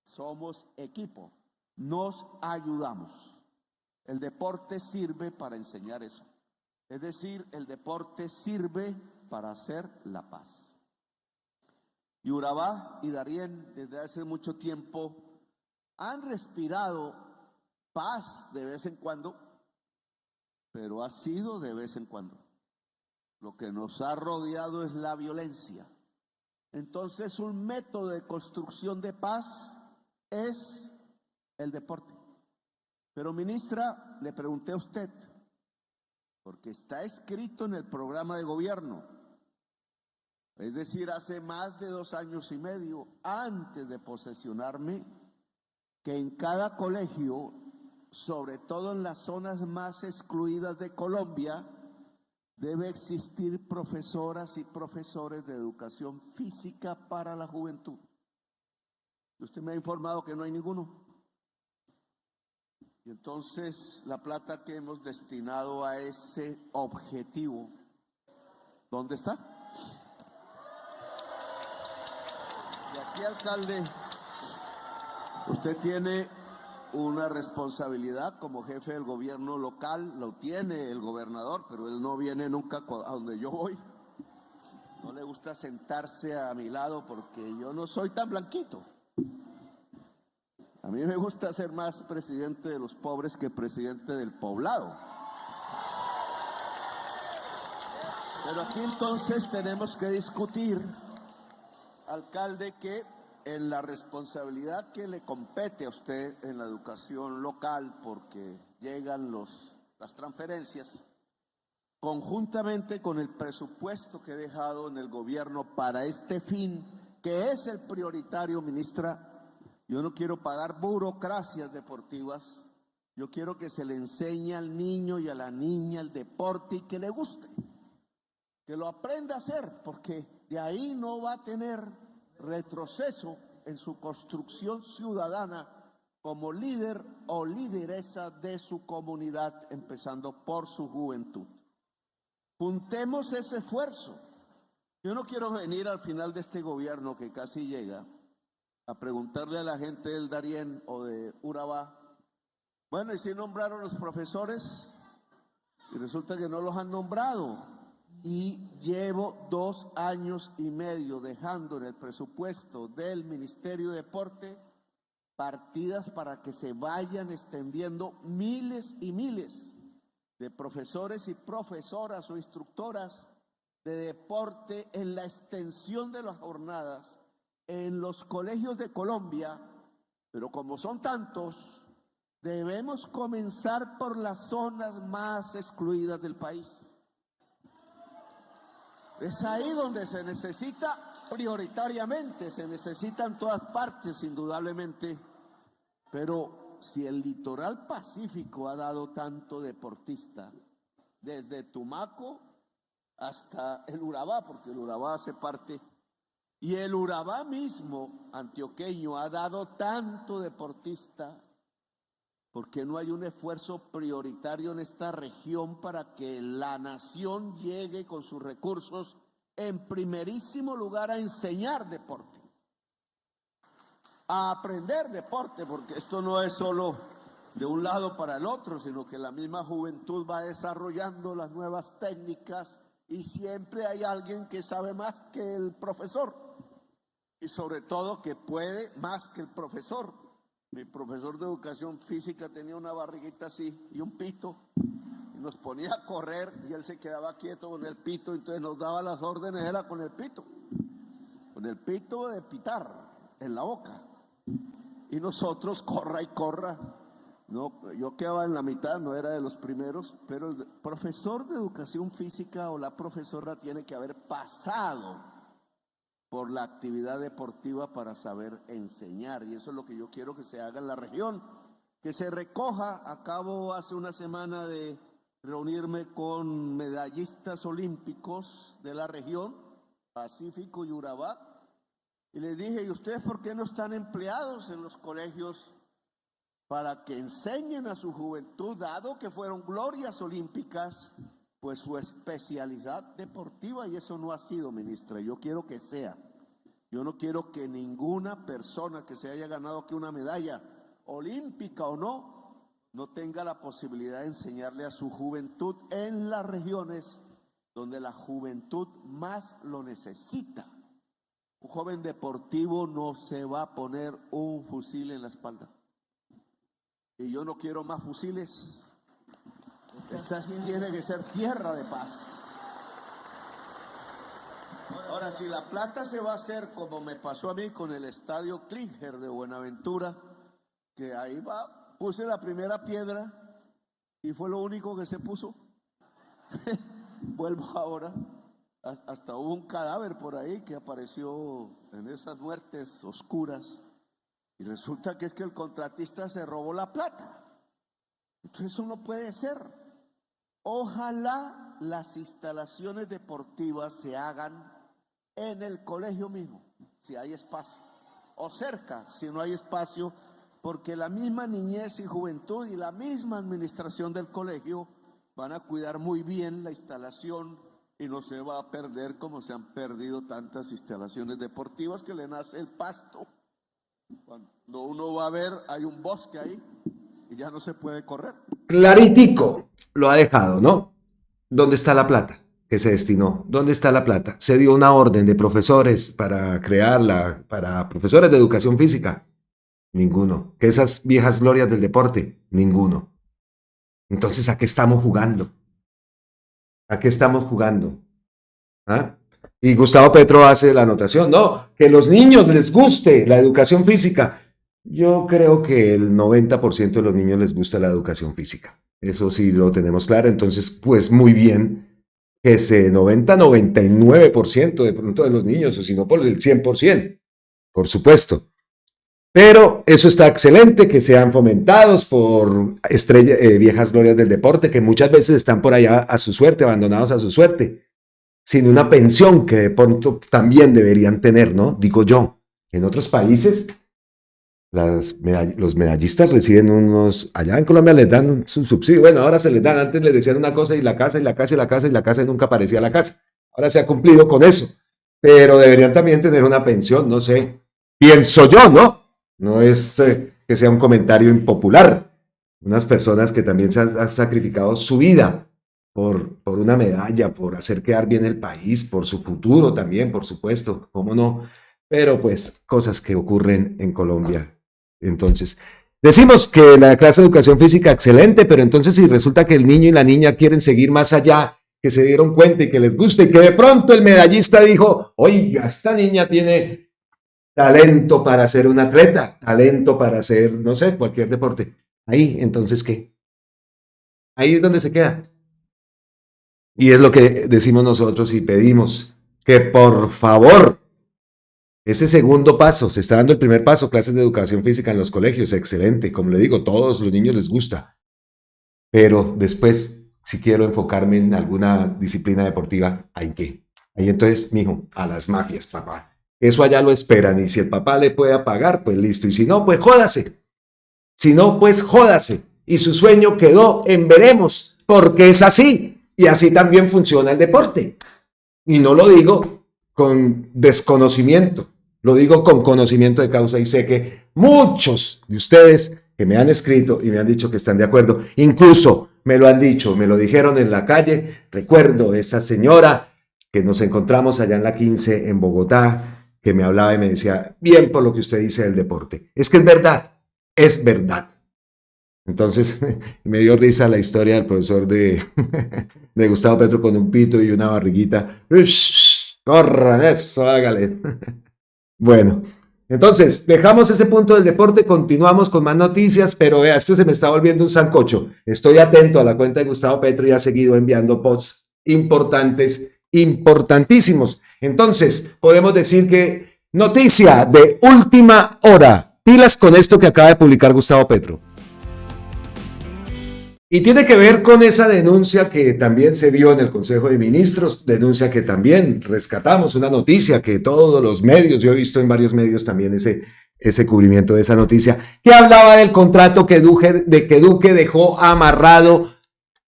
somos equipo, nos ayudamos. El deporte sirve para enseñar eso. Es decir, el deporte sirve para hacer la paz. Y Urabá y Darién desde hace mucho tiempo han respirado paz de vez en cuando, pero ha sido de vez en cuando. Lo que nos ha rodeado es la violencia. Entonces, un método de construcción de paz es el deporte. Pero, ministra, le pregunté a usted, porque está escrito en el programa de gobierno, es decir, hace más de 2 años y medio, antes de posesionarme, que en cada colegio, sobre todo en las zonas más excluidas de Colombia, debe existir profesoras y profesores de educación física para la juventud. Usted me ha informado que no hay ninguno. Y entonces la plata que hemos destinado a ese objetivo, ¿dónde está? Y aquí, alcalde, usted tiene una responsabilidad como jefe del gobierno local, lo tiene el gobernador, pero él no viene nunca a donde yo voy. No le gusta sentarse a mi lado porque yo no soy tan blanquito. A mí me gusta ser más presidente de los pobres que presidente del poblado. Pero aquí entonces tenemos que discutir, alcalde, que en la responsabilidad que le compete a usted en la educación local, porque llegan las transferencias, conjuntamente con el presupuesto que he dejado en el gobierno para este fin, que es el prioritario, ministra, yo no quiero pagar burocracias deportivas, yo quiero que se le enseñe al niño y a la niña el deporte y que le guste, que lo aprenda a hacer, porque de ahí no va a tener retroceso en su construcción ciudadana como líder o lideresa de su comunidad, empezando por su juventud. Juntemos ese esfuerzo. Yo no quiero venir al final de este gobierno que casi llega a preguntarle a la gente del Darién o de Urabá, bueno, ¿y si nombraron los profesores? Y resulta que no los han nombrado. Y llevo 2 años y medio dejando en el presupuesto del Ministerio de Deporte partidas para que se vayan extendiendo miles y miles de profesores y profesoras o instructoras de deporte en la extensión de las jornadas en los colegios de Colombia, pero como son tantos, debemos comenzar por las zonas más excluidas del país. Es ahí donde se necesita prioritariamente, se necesita en todas partes, indudablemente, pero si el litoral pacífico ha dado tanto deportista, desde Tumaco hasta el Urabá, porque el Urabá hace parte, y el Urabá mismo, antioqueño, ha dado tanto deportista, ¿por qué no hay un esfuerzo prioritario en esta región para que la nación llegue con sus recursos en primerísimo lugar a enseñar deporte? A aprender deporte, porque esto no es solo de un lado para el otro, sino que la misma juventud va desarrollando las nuevas técnicas y siempre hay alguien que sabe más que el profesor y sobre todo que puede más que el profesor. Mi profesor de educación física tenía una barriguita así y un pito y nos ponía a correr y él se quedaba quieto con el pito, entonces nos daba las órdenes, era con el pito de pitar en la boca. Y nosotros corra y corra. No, yo quedaba en la mitad, no era de los primeros, pero el profesor de educación física o la profesora tiene que haber pasado por la actividad deportiva para saber enseñar, y eso es lo que yo quiero que se haga en la región, que se recoja. Acabo hace una semana de reunirme con medallistas olímpicos de la región, Pacífico y Urabá, y les dije, ¿y ustedes por qué no están empleados en los colegios para que enseñen a su juventud, dado que fueron glorias olímpicas, pues su especialidad deportiva? Y eso no ha sido, ministra. Yo quiero que sea. Yo no quiero que ninguna persona que se haya ganado aquí una medalla, olímpica o no tenga la posibilidad de enseñarle a su juventud en las regiones donde la juventud más lo necesita. Un joven deportivo no se va a poner un fusil en la espalda. Y yo no quiero más fusiles. Esta tiene que ser tierra de paz. Ahora, si la plata se va a hacer como me pasó a mí con el estadio Klinger de Buenaventura, que ahí va, puse la primera piedra y fue lo único que se puso. Vuelvo ahora. Hasta hubo un cadáver por ahí que apareció en esas muertes oscuras. Y resulta que es que el contratista se robó la plata. Entonces eso no puede ser. Ojalá las instalaciones deportivas se hagan en el colegio mismo, si hay espacio, o cerca, si no hay espacio, porque la misma niñez y juventud y la misma administración del colegio van a cuidar muy bien la instalación y no se va a perder como se han perdido tantas instalaciones deportivas que le nace el pasto. Cuando uno va a ver, hay un bosque ahí y ya no se puede correr. Claritico lo ha dejado, ¿no? ¿Dónde está la plata que se destinó? ¿Dónde está la plata? Se dio una orden de profesores para crearla, para profesores de educación física. Ninguno. ¿Que esas viejas glorias del deporte? Ninguno. Entonces, ¿a qué estamos jugando? ¿A qué estamos jugando? ¿Ah? Y Gustavo Petro hace la anotación, no, que los niños les guste la educación física. Yo creo que el 90% de los niños les gusta la educación física. Eso sí lo tenemos claro. Entonces, pues muy bien, ese 99% de pronto de los niños, o si no por el 100%, por supuesto. Pero eso está excelente, que sean fomentados por viejas glorias del deporte, que muchas veces están por allá a su suerte, abandonados a su suerte, sin una pensión que de pronto también deberían tener, ¿no? Digo yo, en otros países los medallistas reciben unos, allá en Colombia les dan su subsidio, bueno, ahora se les dan, antes les decían una cosa y la casa y la casa y la casa y la casa y nunca aparecía la casa. Ahora se ha cumplido con eso, pero deberían también tener una pensión, no sé, pienso yo, ¿no? No es que sea un comentario impopular. Unas personas que también se han sacrificado su vida por una medalla, por hacer quedar bien el país, por su futuro también, por supuesto, cómo no, pero pues cosas que ocurren en Colombia. Entonces, decimos que la clase de educación física excelente, pero entonces si resulta que el niño y la niña quieren seguir más allá, que se dieron cuenta y que les gusta y que de pronto el medallista dijo, oiga, esta niña tiene talento para ser un atleta, talento para hacer, no sé, cualquier deporte. Ahí, entonces, ¿qué? Ahí es donde se queda. Y es lo que decimos nosotros y pedimos, que por favor, ese segundo paso, se está dando el primer paso, clases de educación física en los colegios, excelente, como le digo, todos los niños les gusta, pero después, si quiero enfocarme en alguna disciplina deportiva, ¿hay qué? Ahí entonces, mijo, a las mafias, papá. Eso allá lo esperan, y si el papá le puede pagar, pues listo, y si no, pues jódase. Si no, pues jódase. Y su sueño quedó en veremos, porque es así, y así también funciona el deporte. Y no lo digo con desconocimiento, lo digo con conocimiento de causa, y sé que muchos de ustedes que me han escrito y me han dicho que están de acuerdo, incluso me lo han dicho, me lo dijeron en la calle. Recuerdo esa señora que nos encontramos allá en la 15 en Bogotá, que me hablaba y me decía, bien por lo que usted dice del deporte. Es que es verdad, es verdad. Entonces me dio risa la historia del profesor de Gustavo Petro con un pito y una barriguita. Corran eso, hágale. Bueno, entonces dejamos ese punto del deporte, continuamos con más noticias, pero vea, esto se me está volviendo un sancocho. Estoy atento a la cuenta de Gustavo Petro y ha seguido enviando posts importantes, importantísimos. Entonces, podemos decir que noticia de última hora. Pilas con esto que acaba de publicar Gustavo Petro. Y tiene que ver con esa denuncia que también se vio en el Consejo de Ministros, denuncia que también rescatamos, una noticia que todos los medios, yo he visto en varios medios también ese cubrimiento de esa noticia, que hablaba del contrato que Duque dejó amarrado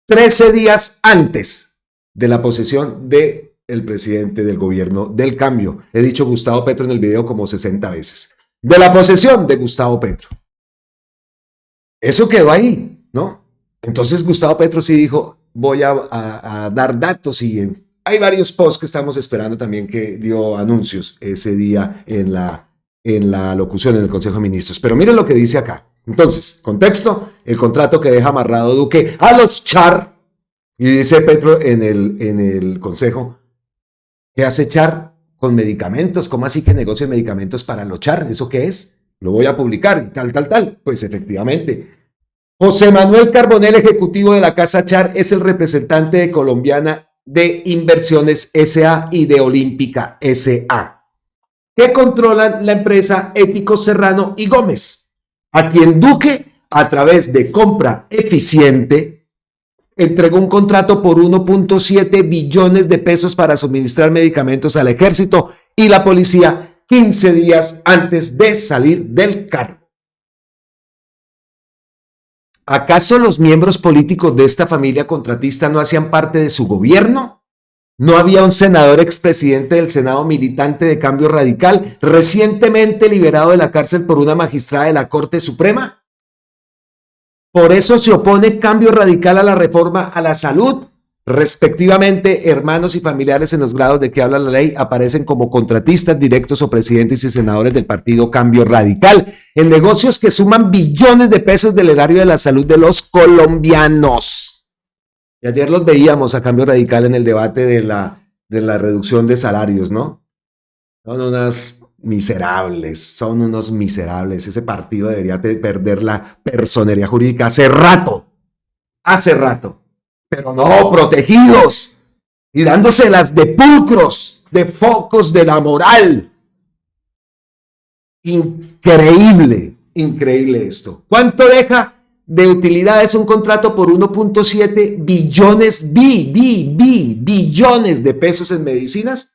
13 días antes de la posesión del presidente del gobierno del cambio. He dicho Gustavo Petro en el video como 60 veces. De la posesión de Gustavo Petro. Eso quedó ahí, ¿no? Entonces Gustavo Petro sí dijo, voy a dar datos, y hay varios posts que estamos esperando también, que dio anuncios ese día en la locución en el Consejo de Ministros. Pero miren lo que dice acá. Entonces, contexto, el contrato que deja amarrado Duque a los Char, y dice Petro en el Consejo, ¿qué hace Char con medicamentos? ¿Cómo así que negocia medicamentos para los Char? ¿Eso qué es? Lo voy a publicar y tal. Pues efectivamente, José Manuel Carbonell, ejecutivo de la Casa Char, es el representante de Colombiana de Inversiones S.A. y de Olímpica S.A., que controlan la empresa Éticos Serrano y Gómez, a quien Duque, a través de compra eficiente, entregó un contrato por 1.7 billones de pesos para suministrar medicamentos al ejército y la policía 15 días antes de salir del cargo. ¿Acaso los miembros políticos de esta familia contratista no hacían parte de su gobierno? ¿No había un senador expresidente del Senado militante de Cambio Radical, recientemente liberado de la cárcel por una magistrada de la Corte Suprema? Por eso se opone Cambio Radical a la reforma a la salud. Respectivamente, hermanos y familiares en los grados de que habla la ley aparecen como contratistas directos o presidentes y senadores del partido Cambio Radical en negocios que suman billones de pesos del erario de la salud de los colombianos. Y ayer los veíamos a Cambio Radical en el debate de la reducción de salarios, ¿no? Son unos miserables. Ese partido debería perder la personería jurídica hace rato. Pero no, protegidos y dándoselas de pulcros, de focos de la moral. Increíble esto. ¿Cuánto deja de utilidades un contrato por 1.7 billones, billones de pesos en medicinas?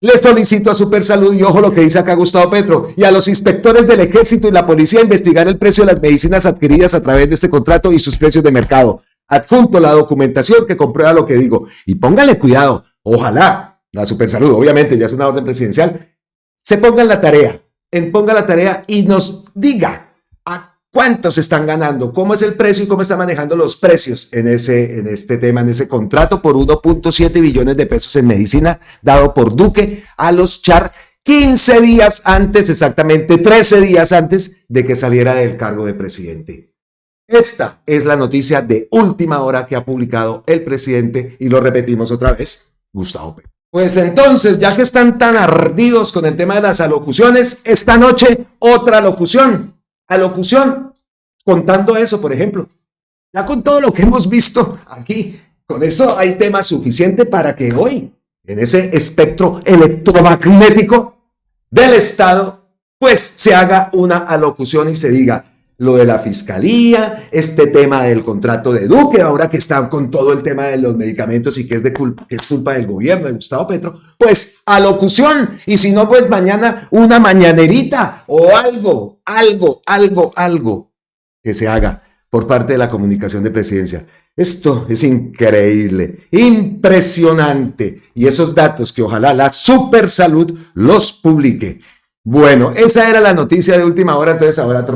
Le solicito a Supersalud, y ojo lo que dice acá Gustavo Petro, y a los inspectores del Ejército y la Policía investigar el precio de las medicinas adquiridas a través de este contrato y sus precios de mercado. Adjunto la documentación que comprueba lo que digo. Y póngale cuidado, ojalá la Supersalud, obviamente ya es una orden presidencial, se ponga en la tarea y nos diga a cuántos están ganando, cómo es el precio y cómo está manejando los precios en este tema, en ese contrato por 1.7 billones de pesos en medicina dado por Duque a los Char 15 días antes, exactamente 13 días antes de que saliera del cargo de presidente. Esta es la noticia de última hora que ha publicado el presidente y lo repetimos otra vez, Gustavo Petro. Pues entonces, ya que están tan ardidos con el tema de las alocuciones, esta noche otra alocución, contando eso, por ejemplo. Ya con todo lo que hemos visto aquí, con eso hay tema suficiente para que hoy, en ese espectro electromagnético del Estado, pues se haga una alocución y se diga lo de la fiscalía, este tema del contrato de Duque, ahora que está con todo el tema de los medicamentos y que es culpa del gobierno de Gustavo Petro, pues alocución, y si no, pues mañana una mañanerita o algo que se haga por parte de la comunicación de presidencia. Esto es increíble, impresionante, y esos datos que ojalá la Supersalud los publique. Bueno, esa era la noticia de última hora, entonces ahora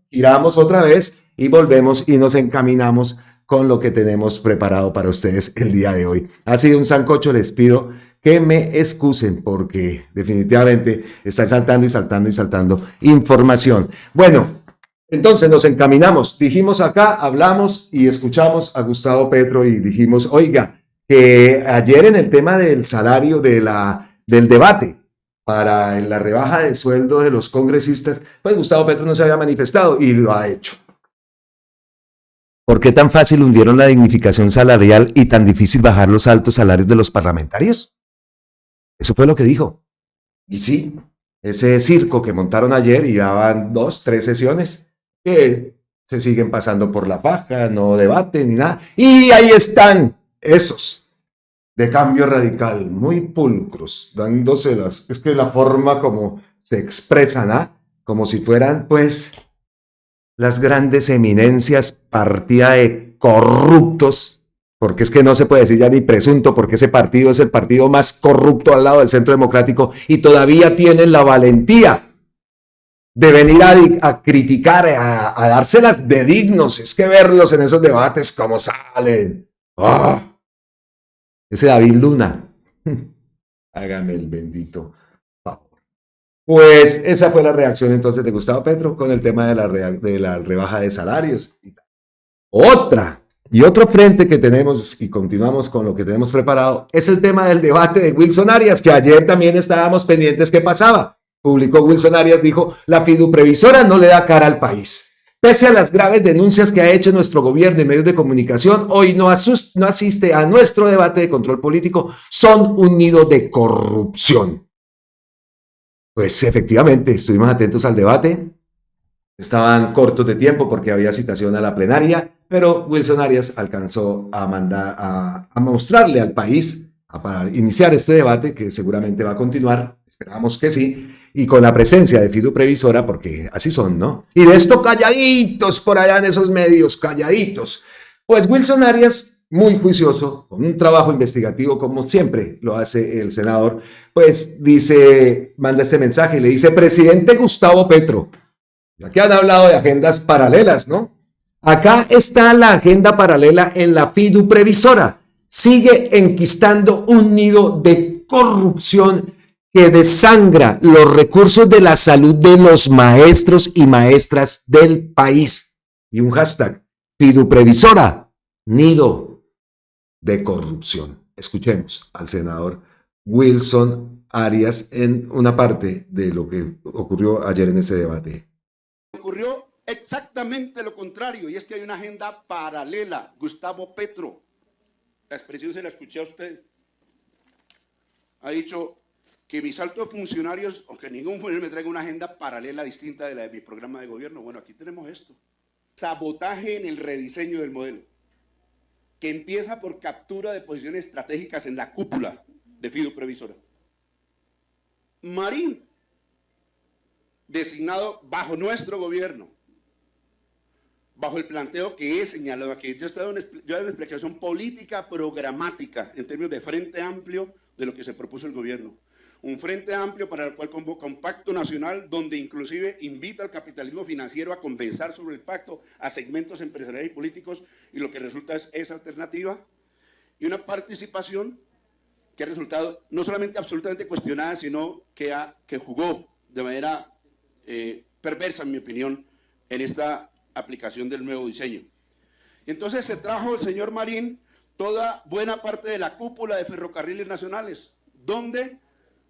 giramos otra vez y volvemos y nos encaminamos con lo que tenemos preparado para ustedes el día de hoy. Ha sido un sancocho, les pido que me excusen porque definitivamente están saltando información. Bueno, entonces nos encaminamos, dijimos acá, hablamos y escuchamos a Gustavo Petro y dijimos, oiga, que ayer en el tema del salario del debate para la rebaja de sueldo de los congresistas, pues Gustavo Petro no se había manifestado y lo ha hecho. ¿Por qué tan fácil hundieron la dignificación salarial y tan difícil bajar los altos salarios de los parlamentarios? Eso fue lo que dijo. Y sí, ese circo que montaron ayer y ya van 2, 3 sesiones que se siguen pasando por la faja, no debaten ni nada. Y ahí están esos de Cambio Radical, muy pulcros, dándoselas. Es que la forma como se expresan, como si fueran, pues, las grandes eminencias, partida de corruptos, porque es que no se puede decir ya ni presunto, porque ese partido es el partido más corrupto al lado del Centro Democrático y todavía tienen la valentía de venir a criticar, a dárselas de dignos. Es que verlos en esos debates, cómo salen. Ese David Luna, hágame el bendito favor. Pues esa fue la reacción entonces de Gustavo Petro con el tema de la rebaja de salarios. Otro frente que tenemos y continuamos con lo que tenemos preparado es el tema del debate de Wilson Arias, que ayer también estábamos pendientes qué pasaba. Publicó Wilson Arias, dijo, la fiduprevisora no le da cara al país. Pese a las graves denuncias que ha hecho nuestro gobierno y medios de comunicación, hoy no asiste a nuestro debate de control político, son un nido de corrupción. Pues efectivamente, estuvimos atentos al debate, estaban cortos de tiempo porque había citación a la plenaria, pero Wilson Arias alcanzó a mostrarle al país, para iniciar este debate, que seguramente va a continuar, esperamos que sí, y con la presencia de fiduprevisora, porque así son, ¿no? Y de esto calladitos por allá en esos medios, calladitos. Pues Wilson Arias, muy juicioso, con un trabajo investigativo como siempre lo hace el senador, pues manda este mensaje y le dice, presidente Gustavo Petro, aquí han hablado de agendas paralelas, ¿no? Acá está la agenda paralela en la fiduprevisora. Sigue enquistando un nido de corrupción que desangra los recursos de la salud de los maestros y maestras del país. Y un hashtag, fiduprevisora, nido de corrupción. Escuchemos al senador Wilson Arias en una parte de lo que ocurrió ayer en ese debate. Ocurrió exactamente lo contrario, y es que hay una agenda paralela. Gustavo Petro, la expresión se la escuché a usted, ha dicho que mis altos funcionarios, o que ningún funcionario me traiga una agenda paralela distinta de la de mi programa de gobierno. Bueno, aquí tenemos esto. Sabotaje en el rediseño del modelo, que empieza por captura de posiciones estratégicas en la cúpula de fiduprevisora. Marín, designado bajo nuestro gobierno, bajo el planteo que he señalado aquí. Yo he dado una explicación política programática en términos de frente amplio de lo que se propuso el gobierno. Un frente amplio para el cual convoca un pacto nacional donde inclusive invita al capitalismo financiero a conversar sobre el pacto a segmentos empresariales y políticos, y lo que resulta es esa alternativa y una participación que ha resultado no solamente absolutamente cuestionada, sino que jugó de manera perversa, en mi opinión, en esta aplicación del nuevo diseño. Entonces se trajo el señor Marín toda buena parte de la cúpula de Ferrocarriles Nacionales, donde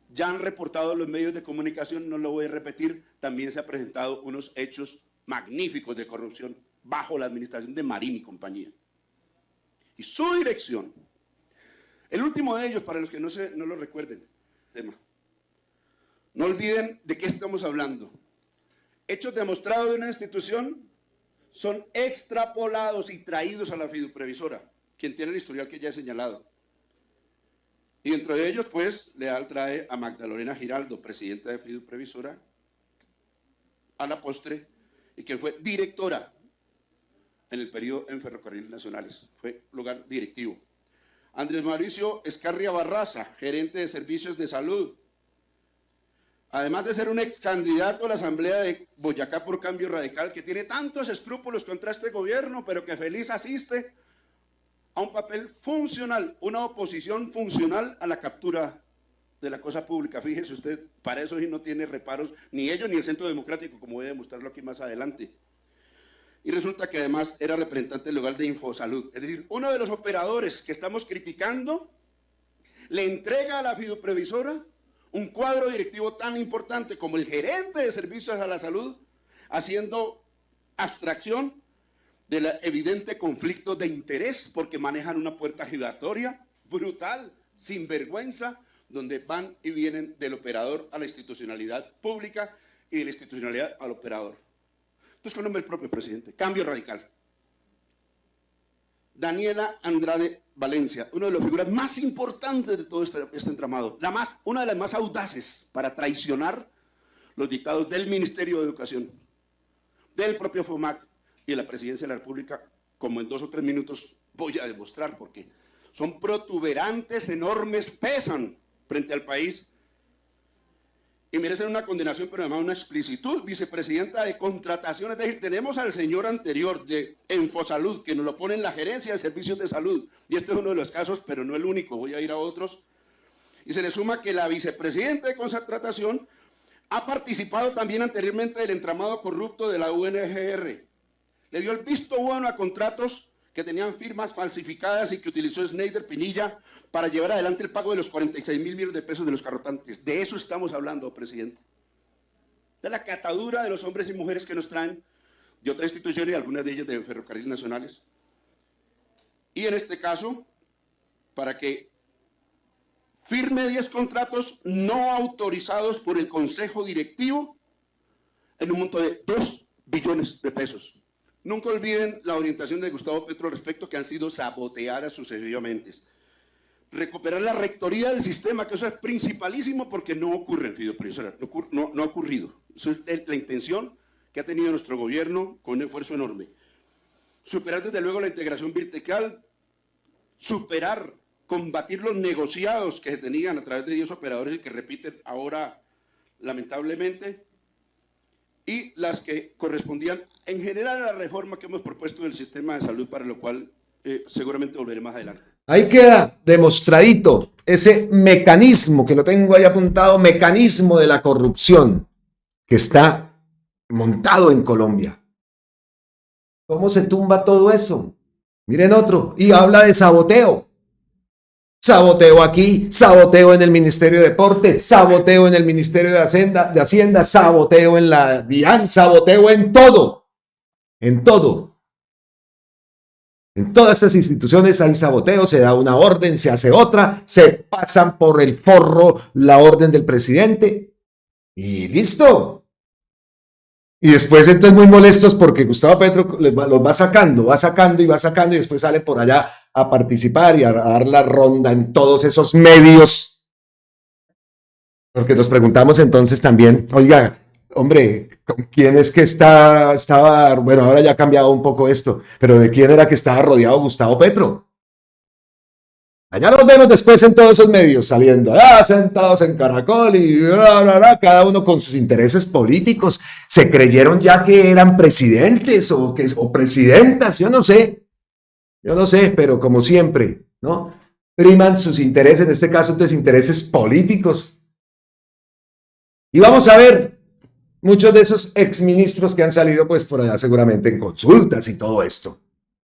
ya han reportado los medios de comunicación, no lo voy a repetir, también se han presentado unos hechos magníficos de corrupción bajo la administración de Marín y compañía. Y su dirección, el último de ellos, para los que no lo recuerden, no olviden de qué estamos hablando. Hechos demostrados de una institución son extrapolados y traídos a la fiduprevisora, quien tiene el historial que ya he señalado. Y dentro de ellos, pues, Leal trae a Magdalena Giraldo, presidenta de fiduprevisora, a la postre, y quien fue directora en el periodo en Ferrocarriles Nacionales, fue lugar directivo. Andrés Mauricio Escarria Barraza, gerente de servicios de salud, además de ser un ex candidato a la Asamblea de Boyacá por Cambio Radical, que tiene tantos escrúpulos contra este gobierno, pero que feliz asiste a un papel funcional, una oposición funcional a la captura de la cosa pública. Fíjese usted, para eso sí no tiene reparos, ni ellos ni el Centro Democrático, como voy a demostrarlo aquí más adelante. Y resulta que además era representante del lugar de Infosalud. Es decir, uno de los operadores que estamos criticando le entrega a la fiduprevisora un cuadro directivo tan importante como el gerente de servicios a la salud, haciendo abstracción del evidente conflicto de interés, porque manejan una puerta giratoria brutal, sin vergüenza, donde van y vienen del operador a la institucionalidad pública y de la institucionalidad al operador. Entonces, con nombre del propio presidente, Cambio Radical. Daniela Andrade Valencia, una de las figuras más importantes de todo este entramado, una de las más audaces para traicionar los dictados del Ministerio de Educación, del propio FOMAC y de la Presidencia de la República, como en 2 o 3 minutos voy a demostrar, porque son protuberantes, enormes, pesan frente al país y merecen una condenación, pero además una explicitud. Vicepresidenta de Contrataciones, es decir, tenemos al señor anterior de Infosalud, que nos lo pone en la gerencia de servicios de salud, y este es uno de los casos, pero no el único, voy a ir a otros, y se le suma que la vicepresidenta de Contratación ha participado también anteriormente del entramado corrupto de la UNGR, le dio el visto bueno a contratos que tenían firmas falsificadas y que utilizó Schneider Pinilla para llevar adelante el pago de los 46.000 millones de pesos de los carrotantes. De eso estamos hablando, presidente. De la catadura de los hombres y mujeres que nos traen de otras instituciones, algunas de ellas de Ferrocarriles Nacionales. Y en este caso, para que firme 10 contratos no autorizados por el Consejo Directivo en un monto de 2 billones de pesos. Nunca olviden la orientación de Gustavo Petro al respecto, que han sido saboteadas sucesivamente. Recuperar la rectoría del sistema, que eso es principalísimo porque no ocurre en fiduprevisora, no ha ocurrido. Eso es la intención que ha tenido nuestro gobierno con un esfuerzo enorme. Superar desde luego la integración vertical, combatir los negociados que se tenían a través de 10 operadores y que repiten ahora lamentablemente, y las que correspondían en general a la reforma que hemos propuesto del sistema de salud, para lo cual seguramente volveré más adelante. Ahí queda demostradito ese mecanismo, que lo tengo ahí apuntado, mecanismo de la corrupción que está montado en Colombia. ¿Cómo se tumba todo eso? Miren otro, y habla de saboteo. Saboteo aquí, saboteo en el Ministerio de Deporte, saboteo en el Ministerio de Hacienda, saboteo en la DIAN, saboteo en todo. En todo. En todas estas instituciones hay saboteo, se da una orden, se hace otra, se pasan por el forro la orden del presidente y listo. Y después entonces muy molestos porque Gustavo Petro los va sacando y después sale por allá a participar y a dar la ronda en todos esos medios Porque nos preguntamos entonces también, oiga, hombre, ¿con quién es que estaba, bueno, ahora ya ha cambiado un poco esto, pero ¿de quién era que estaba rodeado Gustavo Petro? Allá los vemos después en todos esos medios saliendo, sentados en Caracol y cada uno con sus intereses políticos. Se creyeron ya que eran presidentes o presidentas, yo no sé, pero como siempre, ¿no? Priman sus intereses, en este caso, desintereses políticos. Y vamos a ver muchos de esos exministros que han salido pues por allá seguramente en consultas y todo esto.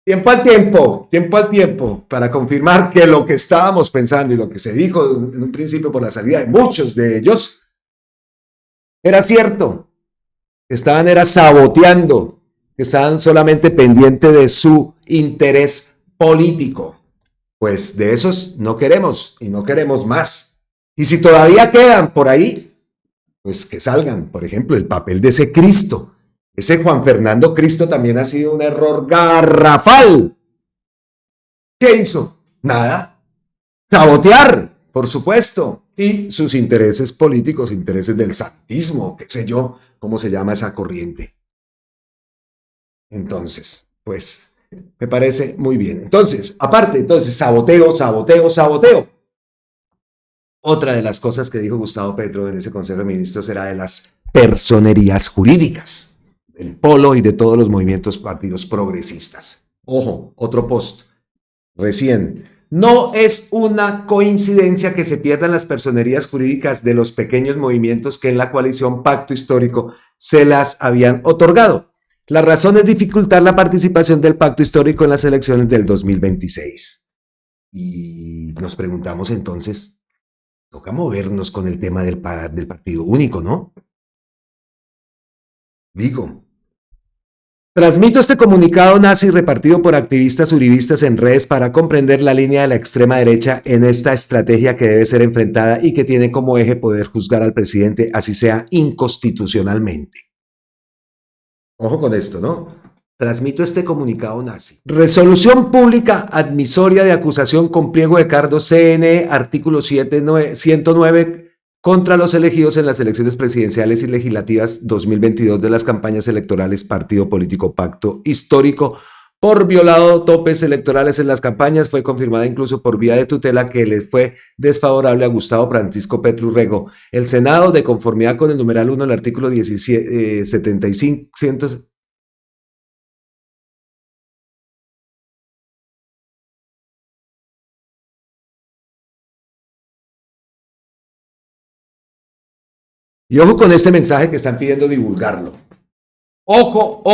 Tiempo al tiempo, para confirmar que lo que estábamos pensando y lo que se dijo en un principio por la salida de muchos de ellos era cierto. Era saboteando, estaban solamente pendientes de su interés político. Pues de esos no queremos y no queremos más. Y si todavía quedan por ahí, pues que salgan. Por ejemplo, el papel de ese Cristo. Ese Juan Fernando Cristo también ha sido un error garrafal. ¿Qué hizo? Nada. Sabotear, por supuesto. Y sus intereses políticos, intereses del santismo, qué sé yo, cómo se llama esa corriente. Entonces, pues, me parece muy bien. Entonces, saboteo. Otra de las cosas que dijo Gustavo Petro en ese Consejo de Ministros era de las personerías jurídicas. El polo y de todos los movimientos partidos progresistas. Ojo, otro post. Recién. No es una coincidencia que se pierdan las personerías jurídicas de los pequeños movimientos que en la coalición Pacto Histórico se las habían otorgado. La razón es dificultar la participación del Pacto Histórico en las elecciones del 2026. Y nos preguntamos entonces, toca movernos con el tema del partido único, ¿no? Digo, transmito este comunicado nazi repartido por activistas uribistas en redes para comprender la línea de la extrema derecha en esta estrategia que debe ser enfrentada y que tiene como eje poder juzgar al presidente, así sea inconstitucionalmente. Ojo con esto, ¿no? Transmito este comunicado nazi. Resolución pública admisoria de acusación con pliego de cargos CNE, artículo 109, contra los elegidos en las elecciones presidenciales y legislativas 2022 de las campañas electorales Partido Político Pacto Histórico por violado topes electorales en las campañas. Fue confirmada incluso por vía de tutela que le fue desfavorable a Gustavo Francisco Petro Urrego. El Senado, de conformidad con el numeral 1 del artículo 75, y ojo con este mensaje que están pidiendo divulgarlo. Ojo.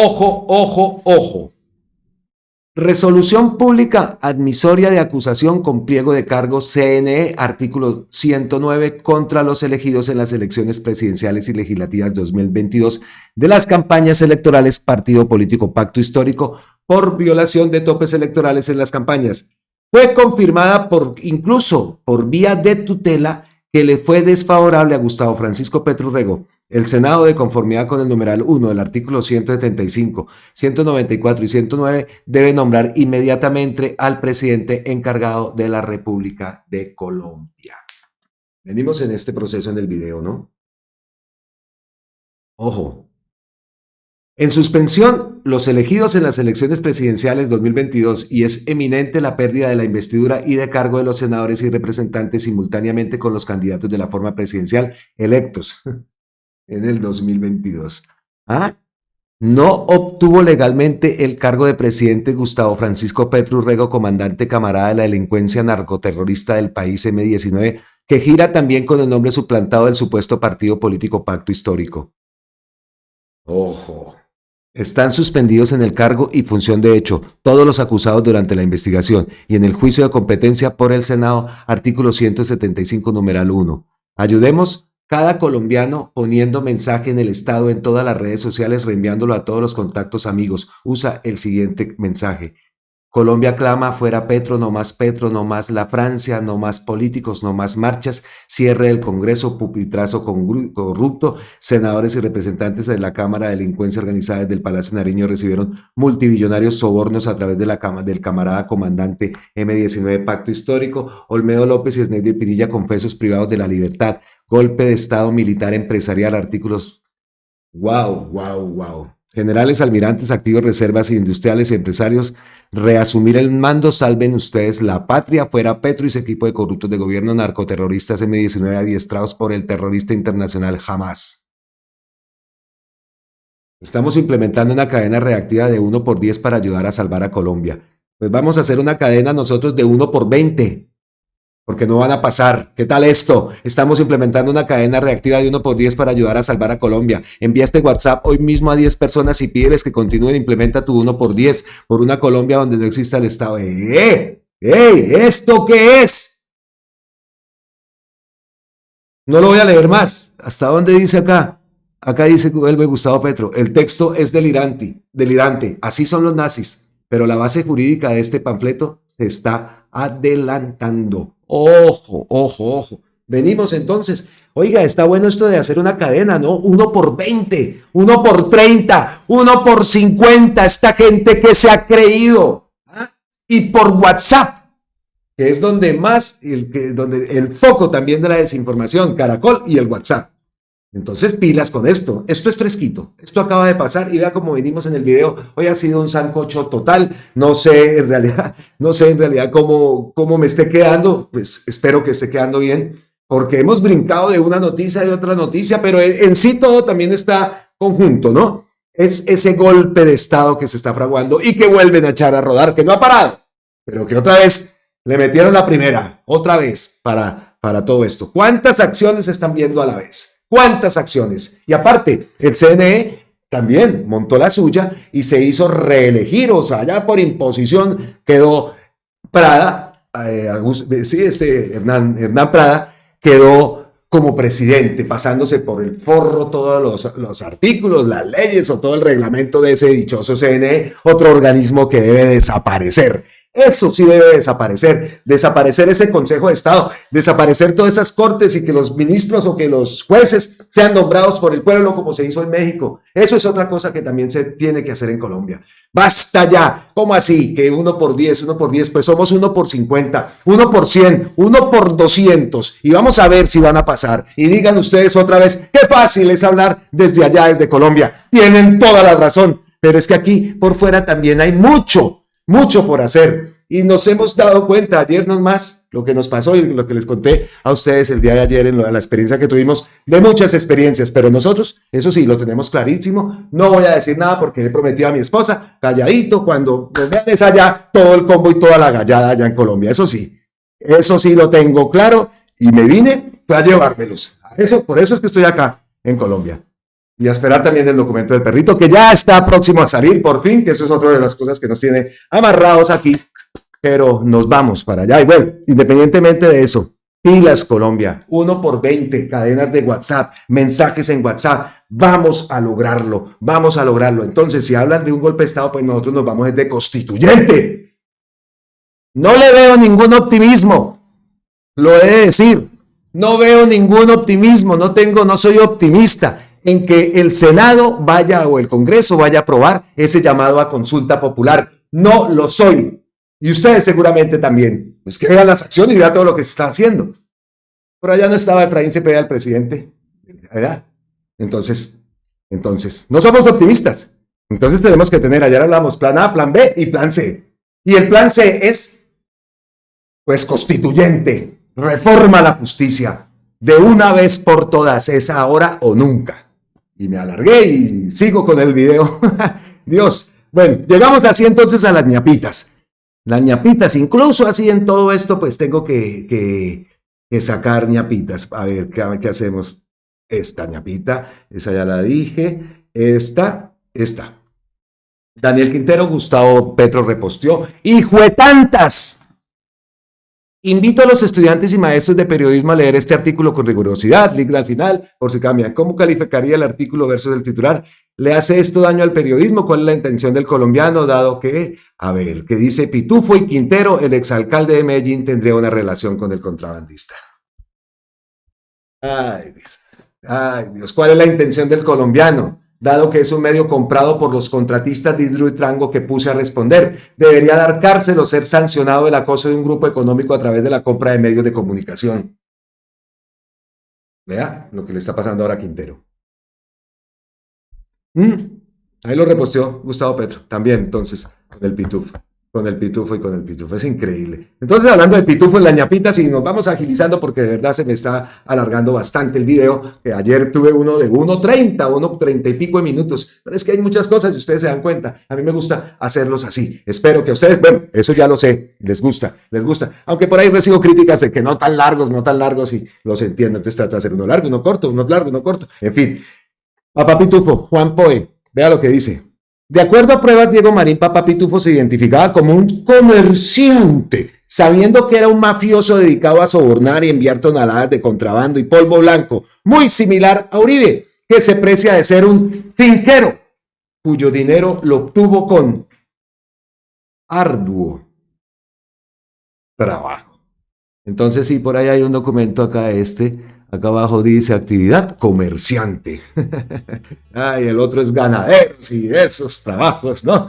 Resolución pública admisoria de acusación con pliego de cargos CNE, artículo 109, contra los elegidos en las elecciones presidenciales y legislativas 2022 de las campañas electorales Partido Político Pacto Histórico por violación de topes electorales en las campañas. Fue confirmada incluso por vía de tutela que le fue desfavorable a Gustavo Francisco Petro Urrego. El Senado, de conformidad con el numeral 1 del artículo 175, 194 y 109, debe nombrar inmediatamente al presidente encargado de la República de Colombia. Venimos en este proceso en el video, ¿no? Ojo. En suspensión, los elegidos en las elecciones presidenciales 2022 y es eminente la pérdida de la investidura y de cargo de los senadores y representantes simultáneamente con los candidatos de la forma presidencial electos en el 2022. No obtuvo legalmente el cargo de presidente Gustavo Francisco Petro Urrego, comandante camarada de la delincuencia narcoterrorista del país M19, que gira también con el nombre suplantado del supuesto partido político Pacto Histórico. Ojo. Están suspendidos en el cargo y función de hecho todos los acusados durante la investigación y en el juicio de competencia por el Senado, artículo 175, numeral 1. Ayudemos cada colombiano poniendo mensaje en el Estado en todas las redes sociales, reenviándolo a todos los contactos amigos. Usa el siguiente mensaje. Colombia clama fuera Petro, no más la Francia, no más políticos, no más marchas, cierre del Congreso, pupitrazo corrupto, senadores y representantes de la Cámara de Delincuencia Organizada desde el Palacio Nariño recibieron multimillonarios sobornos a través de del camarada comandante M19 Pacto Histórico, Olmedo López y Esneider Pinilla confesos privados de la libertad. golpe de Estado militar empresarial, artículos. Wow, wow, wow. Generales, almirantes, activos, reservas industriales y empresarios, reasumir el mando, salven ustedes la patria, fuera Petro y su equipo de corruptos de gobierno, narcoterroristas M-19 adiestrados por el terrorista internacional Hamas. Estamos implementando una cadena reactiva de 1 por 10 para ayudar a salvar a Colombia. Pues vamos a hacer una cadena nosotros de 1 por 20. Porque no van a pasar. ¿Qué tal esto? Estamos implementando una cadena reactiva de 1 por 10 para ayudar a salvar a Colombia. Envía este WhatsApp hoy mismo a 10 personas y pídeles que continúen. Implementa tu 1 por 10 por una Colombia donde no exista el Estado. ¡Ey! ¿Esto qué es? No lo voy a leer más. ¿Hasta dónde dice acá? Acá dice vuelve Gustavo Petro. El texto es delirante. Así son los nazis. Pero la base jurídica de este panfleto se está adelantando. Ojo, ojo, ojo. Venimos entonces. Oiga, está bueno esto de hacer una cadena, ¿no? 1 por 20, 1 por 30, 1 por 50. Esta gente que se ha creído. ¿Ah? Y por WhatsApp, que es donde más, donde el foco también de la desinformación, Caracol y el WhatsApp. Entonces pilas con esto. Esto es fresquito. Esto acaba de pasar y vea como venimos en el video. Hoy ha sido un sancocho total. No sé en realidad cómo me esté quedando. Pues espero que esté quedando bien, porque hemos brincado de una noticia y de otra noticia, pero en sí todo también está conjunto, ¿no? Es ese golpe de Estado que se está fraguando y que vuelven a echar a rodar, que no ha parado, pero que otra vez le metieron la primera, otra vez para todo esto. ¿Cuántas acciones se están viendo a la vez? ¿Cuántas acciones? Y aparte, el CNE también montó la suya y se hizo reelegir, o sea, ya por imposición quedó Prada, Hernán Prada quedó como presidente, pasándose por el forro todos los artículos, las leyes o todo el reglamento de ese dichoso CNE, otro organismo que debe desaparecer. Eso sí debe desaparecer ese Consejo de Estado, desaparecer todas esas cortes y que los ministros o que los jueces sean nombrados por el pueblo como se hizo en México. Eso es otra cosa que también se tiene que hacer en Colombia. Basta ya. ¿Cómo así? Que 1 por 10, pues somos 1 por 50, 1 por 100, 1 por 200 y vamos a ver si van a pasar. Y digan ustedes otra vez, qué fácil es hablar desde allá, desde Colombia. Tienen toda la razón, pero es que aquí por fuera también hay mucho por hacer y nos hemos dado cuenta ayer nomás lo que nos pasó y lo que les conté a ustedes el día de ayer en la experiencia que tuvimos, de muchas experiencias, pero nosotros, eso sí, lo tenemos clarísimo. No voy a decir nada porque le prometí a mi esposa, calladito, cuando nos vean es allá todo el combo y toda la gallada allá en Colombia, eso sí lo tengo claro y me vine a llevármelos. Por eso es que estoy acá en Colombia. Y a esperar también el documento del perrito, que ya está próximo a salir, por fin, que eso es otra de las cosas que nos tiene amarrados aquí, pero nos vamos para allá. Y bueno, independientemente de eso, pilas Colombia, 1 por 20, cadenas de WhatsApp, mensajes en WhatsApp, vamos a lograrlo. Entonces, si hablan de un golpe de Estado, pues nosotros nos vamos desde constituyente. No le veo ningún optimismo, lo he de decir, no veo ningún optimismo, no soy optimista en que el Senado vaya o el Congreso vaya a aprobar ese llamado a consulta popular. No lo soy. Y ustedes seguramente también. Pues que vean las acciones y vean todo lo que se está haciendo. Por allá no estaba Efraín Cepeda, el presidente, ¿verdad? Entonces, no somos optimistas. Entonces tenemos que tener, ayer hablamos, plan A, plan B y plan C. Y el plan C es, pues, constituyente. Reforma la justicia. De una vez por todas, es ahora o nunca. Y me alargué y sigo con el video. Dios. Bueno, llegamos así entonces a las ñapitas. Las ñapitas, incluso así en todo esto, pues tengo que sacar ñapitas. A ver, ¿qué hacemos? Esta ñapita, esa ya la dije. Esta. Daniel Quintero, Gustavo Petro reposteó. ¡Hijo de tantas! Invito a los estudiantes y maestros de periodismo a leer este artículo con rigurosidad, link al final, por si cambian. ¿Cómo calificaría el artículo versus el titular? ¿Le hace esto daño al periodismo? ¿Cuál es la intención del colombiano? Dado que, que dice Pitufo y Quintero, el exalcalde de Medellín tendría una relación con el contrabandista. Ay, Dios. ¿Cuál es la intención del colombiano? Dado que es un medio comprado por los contratistas de Hidroituango que puse a responder. Debería dar cárcel o ser sancionado el acoso de un grupo económico a través de la compra de medios de comunicación. Vea lo que le está pasando ahora a Quintero. Ahí lo reposteó Gustavo Petro, también entonces, con el pitufo. Con el pitufo y con el pitufo. Es increíble. Entonces, hablando de pitufo en la ñapita, si nos vamos agilizando porque de verdad se me está alargando bastante el video, que ayer tuve uno de 1:30 y pico de minutos, pero es que hay muchas cosas y ustedes se dan cuenta. A mí me gusta hacerlos así. Espero que a ustedes, bueno, eso ya lo sé, les gusta. Aunque por ahí recibo críticas de que no tan largos y los entiendo. Entonces trato de hacer uno largo, uno corto, uno largo, uno corto. En fin, Papá Pitufo, Juan Poe, vea lo que dice. De acuerdo a pruebas, Diego Marín Papá Pitufo se identificaba como un comerciante, sabiendo que era un mafioso dedicado a sobornar y enviar toneladas de contrabando y polvo blanco, muy similar a Uribe, que se precia de ser un finquero, cuyo dinero lo obtuvo con arduo trabajo. Entonces, sí, por ahí hay un documento acá, acá abajo dice actividad comerciante. Ay, el otro es ganadero, y esos trabajos, ¿no?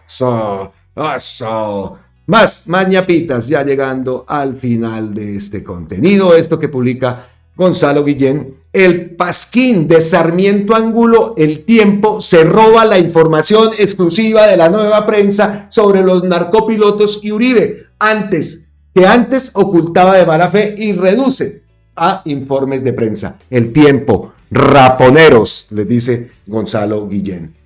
Eso. Más ñapitas, ya llegando al final de este contenido, esto que publica Gonzalo Guillén. El pasquín de Sarmiento Angulo, El Tiempo, se roba la información exclusiva de la Nueva Prensa sobre los narcopilotos y Uribe, antes ocultaba de mala fe y reduce a informes de prensa. El Tiempo, raponeros, les dice Gonzalo Guillén.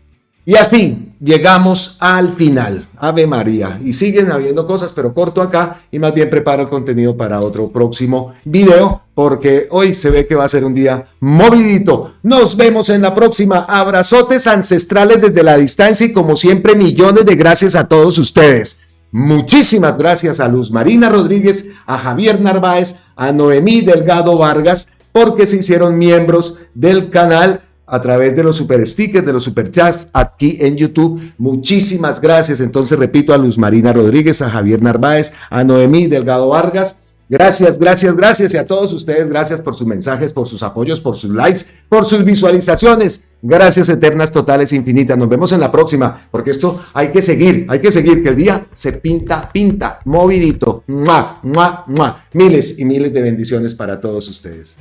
Y así llegamos al final. Ave María. Y siguen habiendo cosas, pero corto acá y más bien preparo el contenido para otro próximo video, porque hoy se ve que va a ser un día movidito. Nos vemos en la próxima. Abrazotes ancestrales desde la distancia y como siempre millones de gracias a todos ustedes. Muchísimas gracias a Luz Marina Rodríguez, a Javier Narváez, a Noemí Delgado Vargas, porque se hicieron miembros del canal a través de los super stickers, de los super chats aquí en YouTube. Muchísimas gracias. Entonces repito, a Luz Marina Rodríguez, a Javier Narváez, a Noemí Delgado Vargas. Gracias y a todos ustedes, gracias por sus mensajes, por sus apoyos, por sus likes, por sus visualizaciones. Gracias eternas, totales, infinitas. Nos vemos en la próxima, porque esto hay que seguir, que el día se pinta, movidito. Miles y miles de bendiciones para todos ustedes.